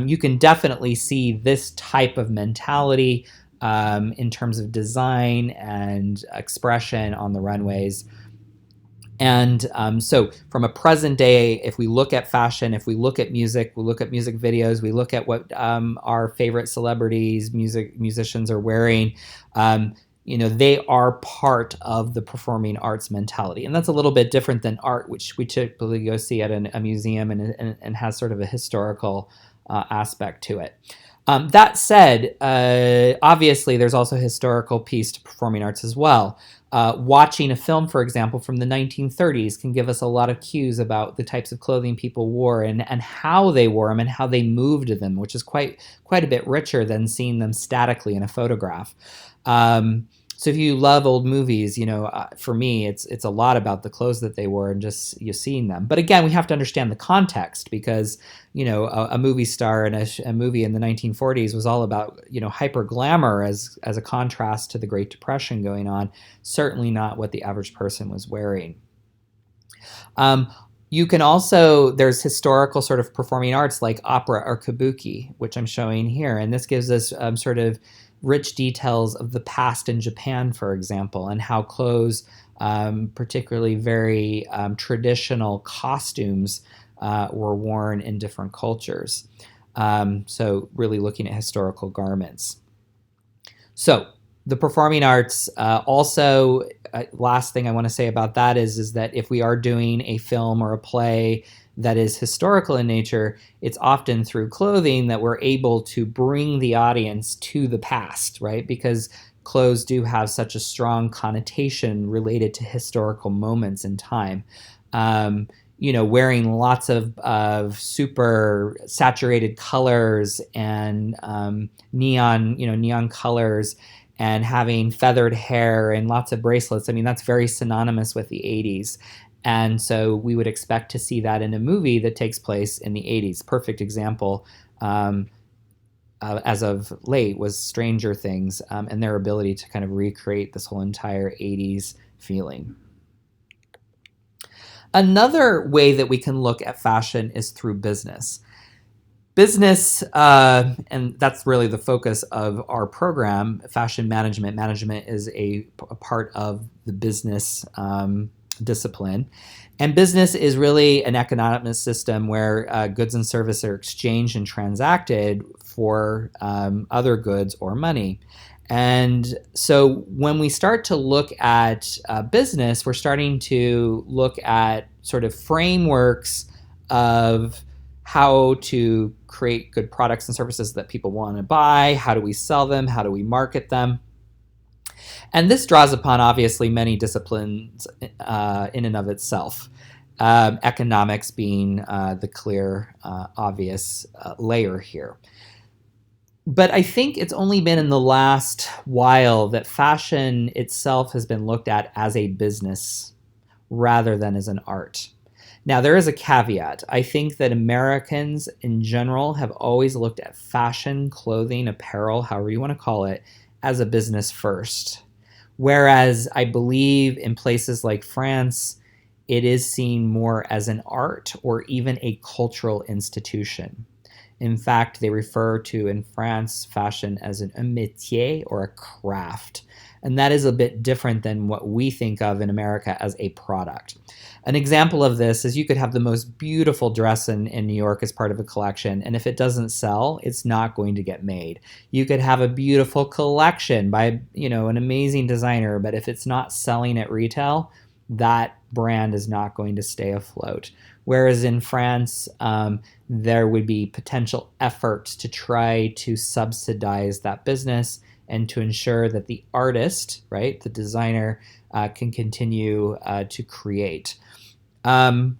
you can definitely see this type of mentality in terms of design and expression on the runways. And so from a present day, if we look at fashion, if we look at music, we look at music videos, we look at what our favorite celebrities, musicians are wearing, they are part of the performing arts mentality. And that's a little bit different than art, which we typically go see at a museum and has sort of a historical aspect to it. That said, obviously, there's also a historical piece to performing arts as well. Watching a film, for example, from the 1930s can give us a lot of cues about the types of clothing people wore and how they wore them and how they moved them, which is quite a bit richer than seeing them statically in a photograph. So if you love old movies, for me, it's a lot about the clothes that they wore and just seeing them. But again, we have to understand the context because, a movie star in a movie in the 1940s was all about, hyper glamour as a contrast to the Great Depression going on. Certainly not what the average person was wearing. You can also, there's historical sort of performing arts like opera or kabuki, which I'm showing here. And this gives us sort of rich details of the past in Japan, for example, and how clothes, particularly very traditional costumes, were worn in different cultures. So really looking at historical garments. So the performing arts also, last thing I want to say about that is that if we are doing a film or a play that is historical in nature, it's often through clothing that we're able to bring the audience to the past, right? Because clothes do have such a strong connotation related to historical moments in time. Wearing lots of super saturated colors and neon colors and having feathered hair and lots of bracelets. I mean, that's very synonymous with the 80s. And so we would expect to see that in a movie that takes place in the 80s. Perfect example, as of late, was Stranger Things and their ability to kind of recreate this whole entire 80s feeling. Another way that we can look at fashion is through business. Business, and that's really the focus of our program, fashion management. Management is a part of the business discipline. And business is really an economic system where goods and services are exchanged and transacted for other goods or money. And so when we start to look at business, we're starting to look at sort of frameworks of how to create good products and services that people want to buy. How do we sell them? How do we market them? And this draws upon, obviously, many disciplines in and of itself, economics being the clear, obvious layer here. But I think it's only been in the last while that fashion itself has been looked at as a business rather than as an art. Now, there is a caveat. I think that Americans in general have always looked at fashion, clothing, apparel, however you want to call it, as a business first. Whereas I believe in places like France, it is seen more as an art or even a cultural institution. In fact, they refer to in France fashion as a métier or a craft. And that is a bit different than what we think of in America as a product. An example of this is you could have the most beautiful dress in New York as part of a collection, and if it doesn't sell, it's not going to get made. You could have a beautiful collection by, an amazing designer, but if it's not selling at retail, that brand is not going to stay afloat. Whereas in France, there would be potential efforts to try to subsidize that business and to ensure that the artist, right, the designer, can continue to create. But,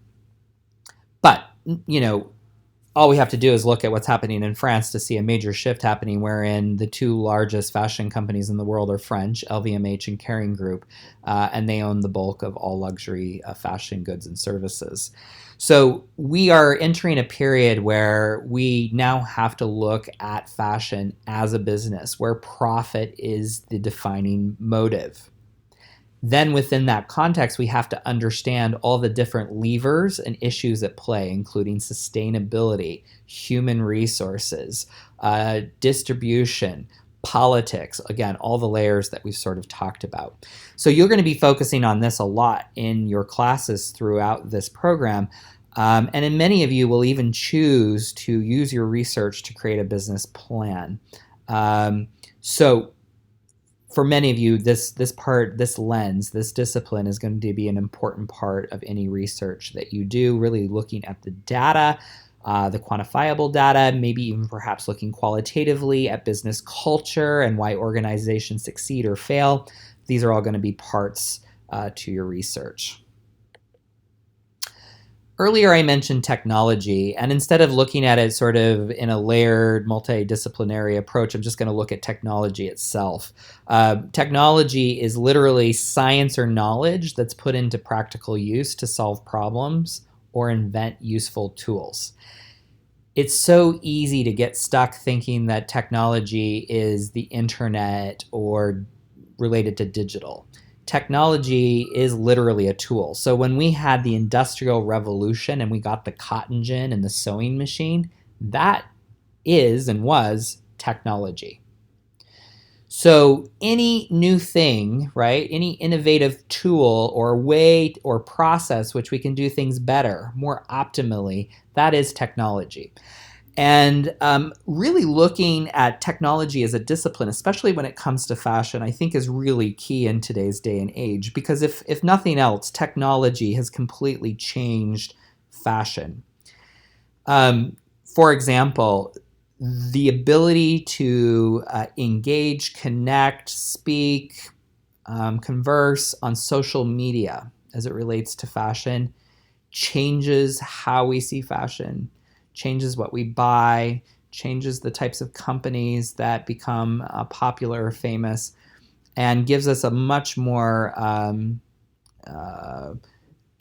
all we have to do is look at what's happening in France to see a major shift happening wherein the two largest fashion companies in the world are French, LVMH and Kering Group, and they own the bulk of all luxury fashion goods and services. So we are entering a period where we now have to look at fashion as a business, where profit is the defining motive. Then within that context, we have to understand all the different levers and issues at play, including sustainability, human resources, distribution, politics, again, all the layers that we've sort of talked about. So you're going to be focusing on this a lot in your classes throughout this program. And in many of you will even choose to use your research to create a business plan. So for many of you, this lens, this discipline is going to be an important part of any research that you do, really looking at the data, the quantifiable data, maybe even perhaps looking qualitatively at business culture and why organizations succeed or fail. These are all going to be parts to your research. Earlier, I mentioned technology, and instead of looking at it sort of in a layered, multidisciplinary approach, I'm just going to look at technology itself. Technology is literally science or knowledge that's put into practical use to solve problems or invent useful tools. It's so easy to get stuck thinking that technology is the internet or related to digital. Technology is literally a tool. So when we had the Industrial Revolution and we got the cotton gin and the sewing machine, that is and was technology. So any new thing, right, any innovative tool or way or process which we can do things better, more optimally, that is technology. And really looking at technology as a discipline, especially when it comes to fashion, I think is really key in today's day and age. Because if nothing else, technology has completely changed fashion. For example, the ability to engage, connect, speak, converse on social media as it relates to fashion changes how we see fashion, changes what we buy, changes the types of companies that become popular or famous, and gives us a much more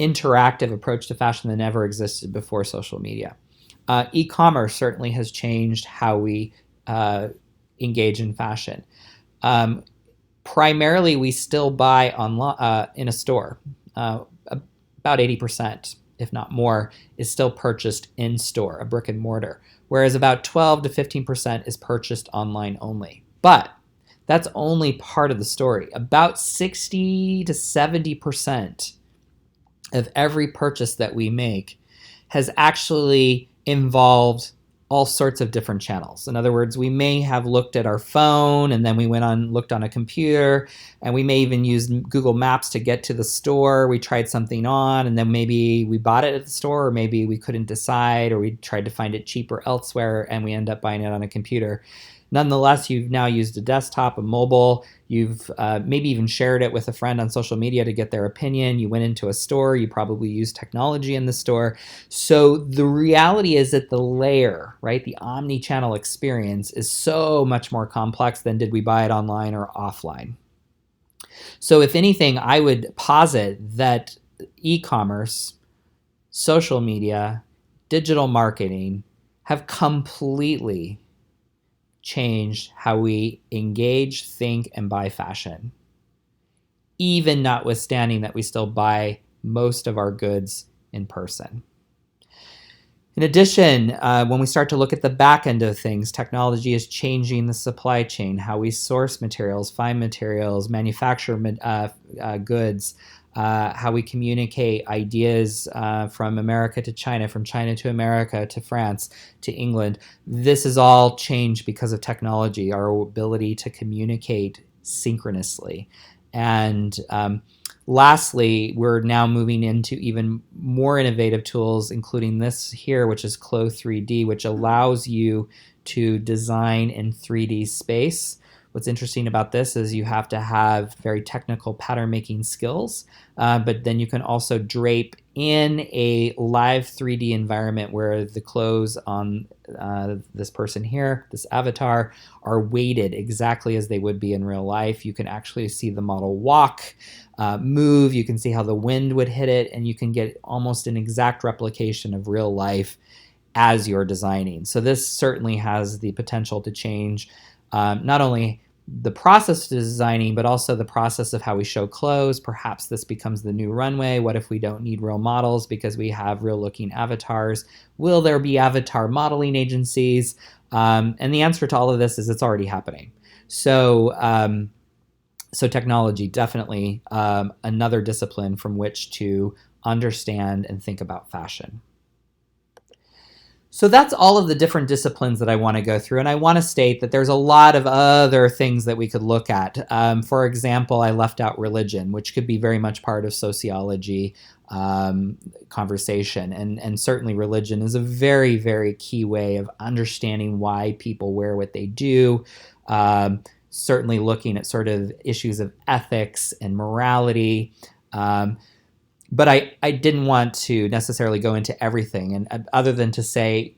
interactive approach to fashion than ever existed before social media. E-commerce certainly has changed how we engage in fashion. Primarily, we still buy online in a store. About 80%, if not more, is still purchased in store, a brick and mortar, whereas about 12 to 15% is purchased online only. But that's only part of the story. About 60 to 70% of every purchase that we make has actually involved all sorts of different channels. In other words, we may have looked at our phone and then we looked on a computer, and we may even use Google Maps to get to the store. We tried something on and then maybe we bought it at the store, or maybe we couldn't decide, or we tried to find it cheaper elsewhere and we end up buying it on a computer. Nonetheless, you've now used a desktop, a mobile, you've maybe even shared it with a friend on social media to get their opinion. You went into a store, you probably used technology in the store. So the reality is that the layer, right, the omni-channel experience is so much more complex than did we buy it online or offline. So if anything, I would posit that e-commerce social media, digital marketing have completely changed how we engage, think, and buy fashion, even notwithstanding that we still buy most of our goods in person. In addition, when we start to look at the back end of things, technology is changing the supply chain, how we source materials, find materials, manufacture goods, how we communicate ideas from America to China, from China to America, to France, to England. This is all changed because of technology, our ability to communicate synchronously. And lastly, we're now moving into even more innovative tools, including this here, which is Clo 3D, which allows you to design in 3D space. What's interesting about this is you have to have very technical pattern making skills, but then you can also drape in a live 3D environment where the clothes on this person here, this avatar, are weighted exactly as they would be in real life. You can actually see the model walk, move, you can see how the wind would hit it, and you can get almost an exact replication of real life as you're designing. So this certainly has the potential to change not only the process of designing, but also the process of how we show clothes. Perhaps this becomes the new runway. What if we don't need real models because we have real looking avatars? Will there be avatar modeling agencies? And the answer to all of this is it's already happening. So technology, definitely another discipline from which to understand and think about fashion. So that's all of the different disciplines that I want to go through. And I want to state that there's a lot of other things that we could look at. For example, I left out religion, which could be very much part of sociology conversation. And certainly religion is a very, very key way of understanding why people wear what they do. Certainly looking at sort of issues of ethics and morality. But I didn't want to necessarily go into everything, and other than to say,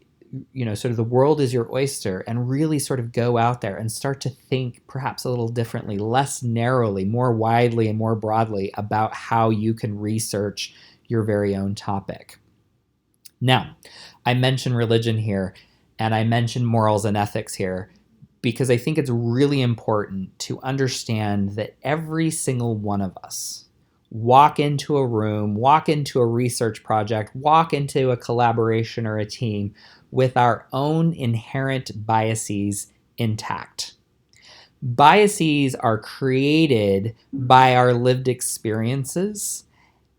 sort of the world is your oyster, and really sort of go out there and start to think perhaps a little differently, less narrowly, more widely and more broadly about how you can research your very own topic. Now, I mentioned religion here, and I mentioned morals and ethics here, because I think it's really important to understand that every single one of us walk into a room, walk into a research project, walk into a collaboration or a team with our own inherent biases intact. Biases are created by our lived experiences,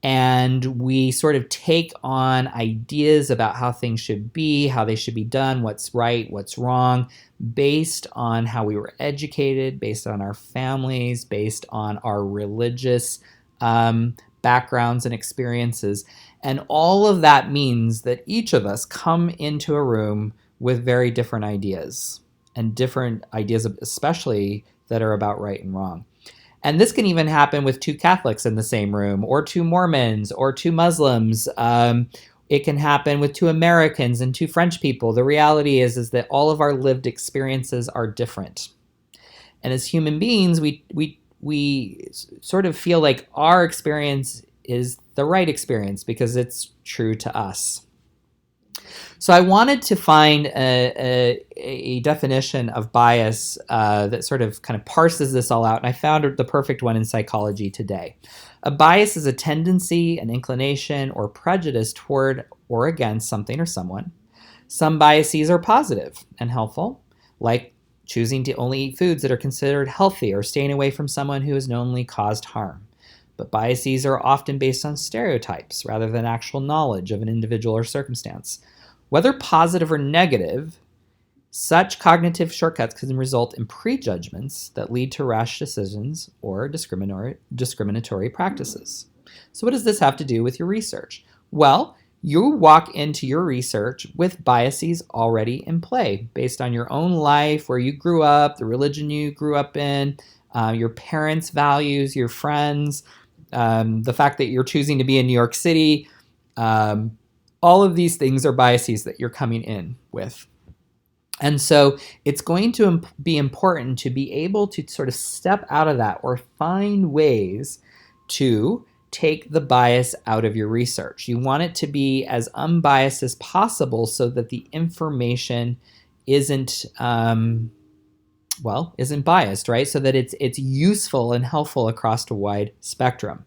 and we sort of take on ideas about how things should be, how they should be done, what's right, what's wrong, based on how we were educated, based on our families, based on our religious backgrounds and experiences. And all of that means that each of us come into a room with very different ideas, and different ideas, especially that are about right and wrong. And this can even happen with two Catholics in the same room, or two Mormons, or two Muslims. It can happen with two Americans and two French people. The reality is that all of our lived experiences are different. And as human beings, we sort of feel like our experience is the right experience because it's true to us. So I wanted to find a definition of bias that sort of kind of parses this all out, and I found the perfect one in Psychology Today. A bias is a tendency, an inclination, or prejudice toward or against something or someone. Some biases are positive and helpful, like choosing to only eat foods that are considered healthy or staying away from someone who has knowingly caused harm. But biases are often based on stereotypes rather than actual knowledge of an individual or circumstance. Whether positive or negative, such cognitive shortcuts can result in prejudgments that lead to rash decisions or discriminatory practices. So what does this have to do with your research? Well, you walk into your research with biases already in play based on your own life, where you grew up, the religion you grew up in, your parents' values, your friends, the fact that you're choosing to be in New York City. All of these things are biases that you're coming in with. And so it's going to be important to be able to sort of step out of that or find ways to take the bias out of your research. You want it to be as unbiased as possible so that the information isn't biased, right? So that it's useful and helpful across a wide spectrum.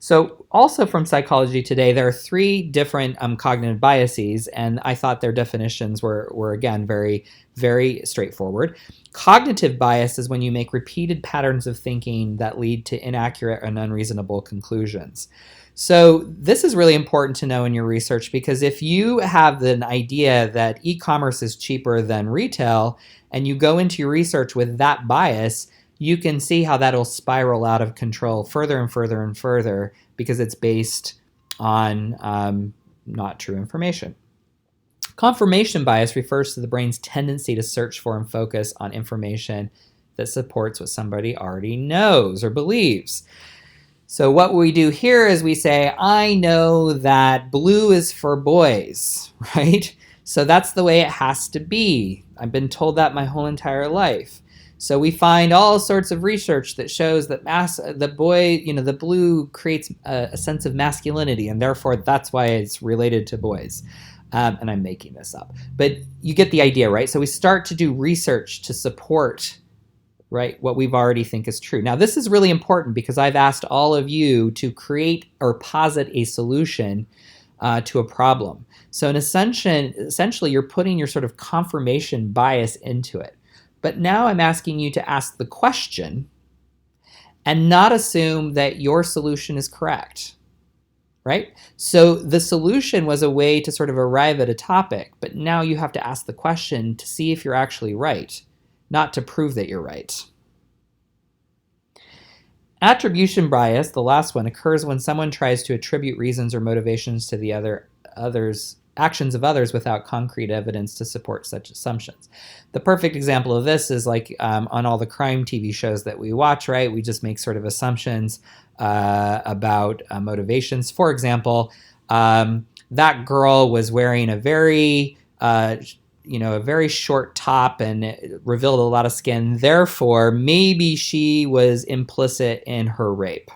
So also from Psychology Today, there are 3 different cognitive biases, and I thought their definitions were again, very, very straightforward. Cognitive bias is when you make repeated patterns of thinking that lead to inaccurate and unreasonable conclusions. So this is really important to know in your research, because if you have an idea that e-commerce is cheaper than retail, and you go into your research with that bias, you can see how that'll spiral out of control further and further and further, because it's based on not true information. Confirmation bias refers to the brain's tendency to search for and focus on information that supports what somebody already knows or believes. So what we do here is we say, I know that blue is for boys, right? So that's the way it has to be. I've been told that my whole entire life. So we find all sorts of research that shows that the blue creates a sense of masculinity, and therefore that's why it's related to boys. And I'm making this up, but you get the idea, right? So we start to do research to support, right, what we've already think is true. Now, this is really important because I've asked all of you to create or posit a solution to a problem. So in essentially, you're putting your sort of confirmation bias into it. But now I'm asking you to ask the question and not assume that your solution is correct, right? So the solution was a way to sort of arrive at a topic, but now you have to ask the question to see if you're actually right, not to prove that you're right. Attribution bias, the last one, occurs when someone tries to attribute reasons or motivations to the actions of others without concrete evidence to support such assumptions. The perfect example of this is like on all the crime TV shows that we watch, right? We just make sort of assumptions about motivations. For example, that girl was wearing a very short top and it revealed a lot of skin. Therefore, maybe she was implicit in her rape,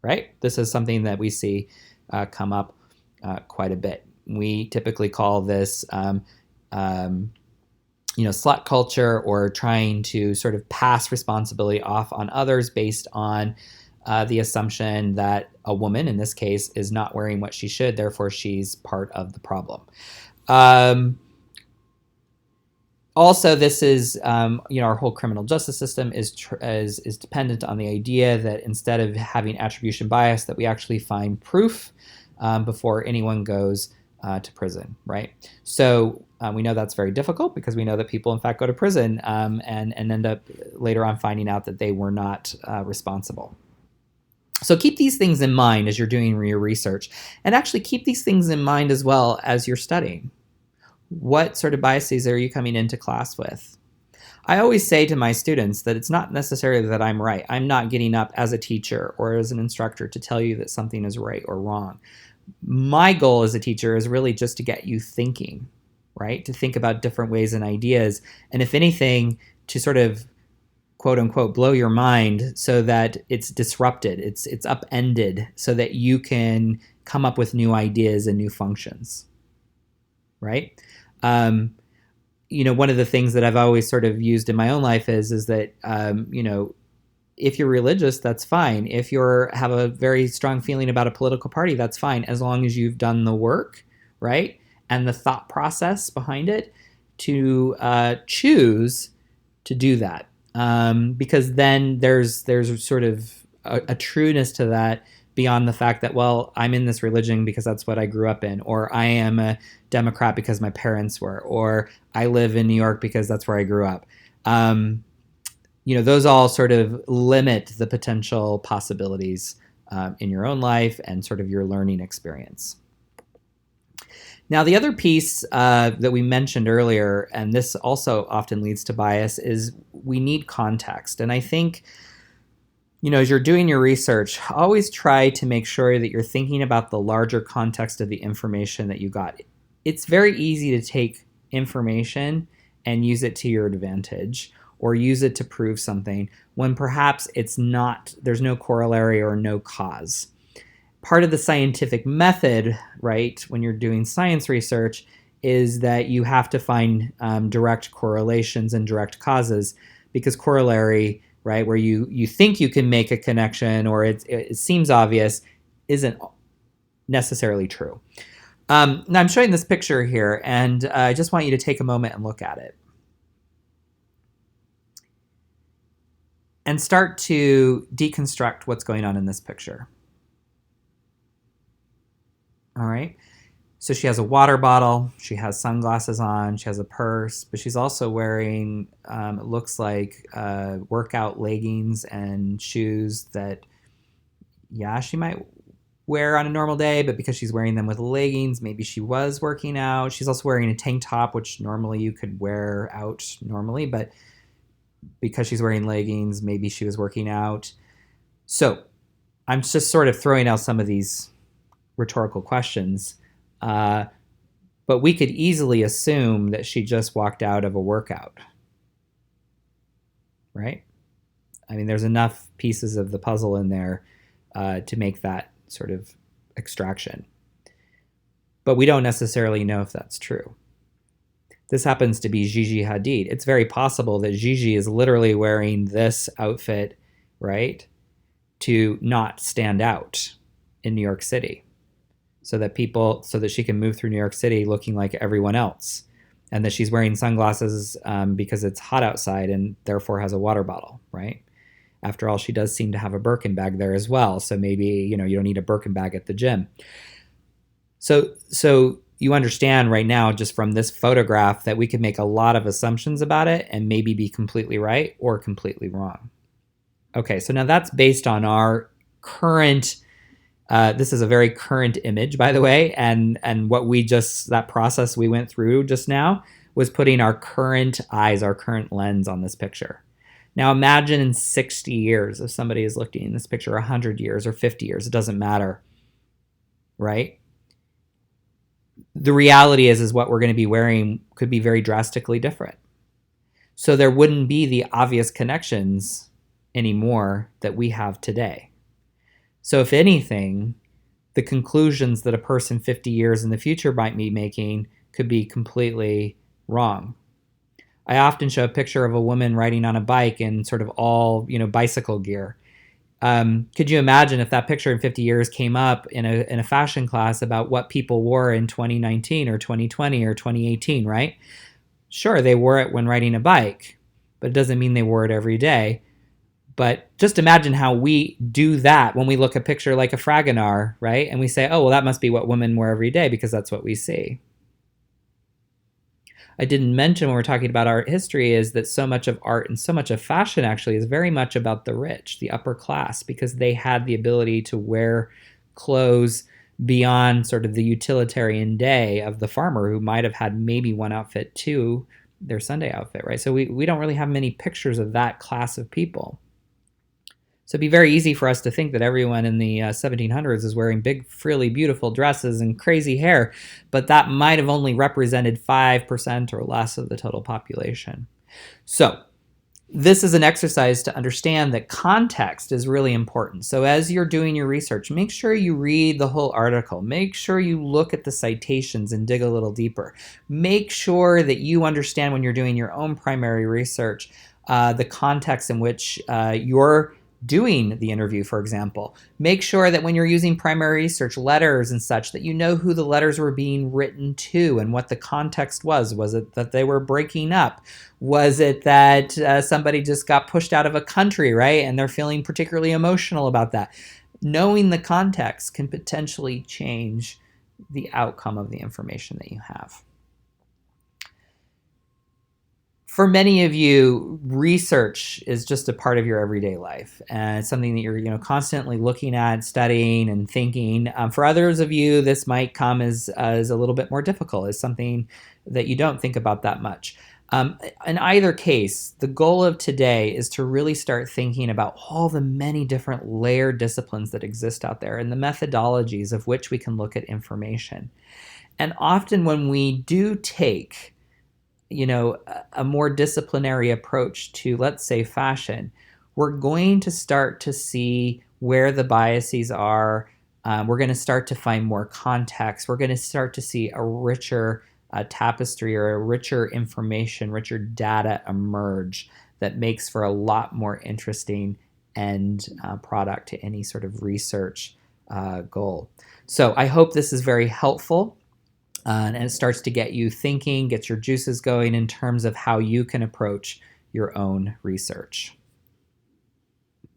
right? This is something that we see come up quite a bit. We typically call this, slut culture, or trying to sort of pass responsibility off on others based on the assumption that a woman, in this case, is not wearing what she should, therefore she's part of the problem. Also, this is, our whole criminal justice system is dependent on the idea that instead of having attribution bias, that we actually find proof before anyone goes to prison, right? So we know that's very difficult because we know that people, in fact, go to prison and end up later on finding out that they were not responsible. So keep these things in mind as you're doing your research, and actually keep these things in mind as well as you're studying. What sort of biases are you coming into class with? I always say to my students that it's not necessarily that I'm right. I'm not getting up as a teacher or as an instructor to tell you that something is right or wrong. My goal as a teacher is really just to get you thinking, right? To think about different ways and ideas, and if anything, to sort of quote unquote blow your mind so that it's disrupted, it's upended, so that you can come up with new ideas and new functions, right? One of the things that I've always sort of used in my own life is that, if you're religious, that's fine. If you have a very strong feeling about a political party, that's fine, as long as you've done the work, right? And the thought process behind it to choose to do that. Because then there's sort of a trueness to that beyond the fact that, well, I'm in this religion because that's what I grew up in, or I am a Democrat because my parents were, or I live in New York because that's where I grew up. Those all sort of limit the potential possibilities in your own life and sort of your learning experience. Now, the other piece that we mentioned earlier, and this also often leads to bias, is we need context. And I think, as you're doing your research, always try to make sure that you're thinking about the larger context of the information that you got. It's very easy to take information and use it to your advantage, or use it to prove something when perhaps there's no corollary or no cause. part of the scientific method, right, when you're doing science research, is that you have to find direct correlations and direct causes, because corollary, right, where you think you can make a connection or it seems obvious, isn't necessarily true. Now I'm showing this picture here, and I just want you to take a moment and look at it. And start to deconstruct what's going on in this picture. All right. So she has a water bottle, she has sunglasses on, she has a purse, but she's also wearing, it looks like, workout leggings and shoes that, yeah, she might wear on a normal day, but because she's wearing them with leggings, maybe she was working out. She's also wearing a tank top, which normally you could wear out normally, but because she's wearing leggings, maybe she was working out. So I'm just sort of throwing out some of these rhetorical questions, but we could easily assume that she just walked out of a workout, right? I mean, there's enough pieces of the puzzle in there to make that sort of extraction. But we don't necessarily know if that's true. This happens to be Gigi Hadid. It's very possible that Gigi is literally wearing this outfit, right, to not stand out in New York City, so that she can move through New York City looking like everyone else, and that she's wearing sunglasses because it's hot outside and therefore has a water bottle, right? After all, she does seem to have a Birkin bag there as well, so maybe, you don't need a Birkin bag at the gym. So you understand right now, just from this photograph, that we could make a lot of assumptions about it and maybe be completely right or completely wrong. Okay, so now that's based on our current, this is a very current image, by the way, and what that process we went through just now was putting our current eyes, our current lens on this picture. Now imagine in 60 years, if somebody is looking at this picture, 100 years or 50 years, it doesn't matter, right? The reality is what we're going to be wearing could be very drastically different. So there wouldn't be the obvious connections anymore that we have today. So if anything, the conclusions that a person 50 years in the future might be making could be completely wrong. I often show a picture of a woman riding on a bike in sort of all, bicycle gear. Could you imagine if that picture in 50 years came up in a fashion class about what people wore in 2019 or 2020 or 2018, right? Sure, they wore it when riding a bike, but it doesn't mean they wore it every day. But just imagine how we do that when we look at a picture like a Fragonard, right? And we say, oh, well, that must be what women wear every day because that's what we see. I didn't mention when we're talking about art history is that so much of art and so much of fashion actually is very much about the rich, the upper class, because they had the ability to wear clothes beyond sort of the utilitarian day of the farmer who might have had maybe one outfit to their Sunday outfit, right? So we don't really have many pictures of that class of people. So it'd be very easy for us to think that everyone in the 1700s is wearing big, frilly, beautiful dresses and crazy hair, but that might have only represented 5% or less of the total population. So this is an exercise to understand that context is really important. So as you're doing your research, make sure you read the whole article. Make sure you look at the citations and dig a little deeper. Make sure that you understand when you're doing your own primary research, the context in which you're doing the interview, for example. Make sure that when you're using primary research, letters and such, that you know who the letters were being written to and what the context was. Was it that they were breaking up? Was it that somebody just got pushed out of a country, right? And they're feeling particularly emotional about that. Knowing the context can potentially change the outcome of the information that you have. For many of you, research is just a part of your everyday life, and it's something that you're constantly looking at, studying, and thinking. For others of you, this might come as a little bit more difficult, as something that you don't think about that much. In either case, the goal of today is to really start thinking about all the many different layered disciplines that exist out there and the methodologies of which we can look at information. And often when we do take a more disciplinary approach to, let's say, fashion, we're going to start to see where the biases are, We're going to start to find more context. We're going to start to see a richer tapestry or a richer information, richer data emerge that makes for a lot more interesting end product to any sort of research goal. So I hope this is very helpful. And it starts to get you thinking, gets your juices going in terms of how you can approach your own research.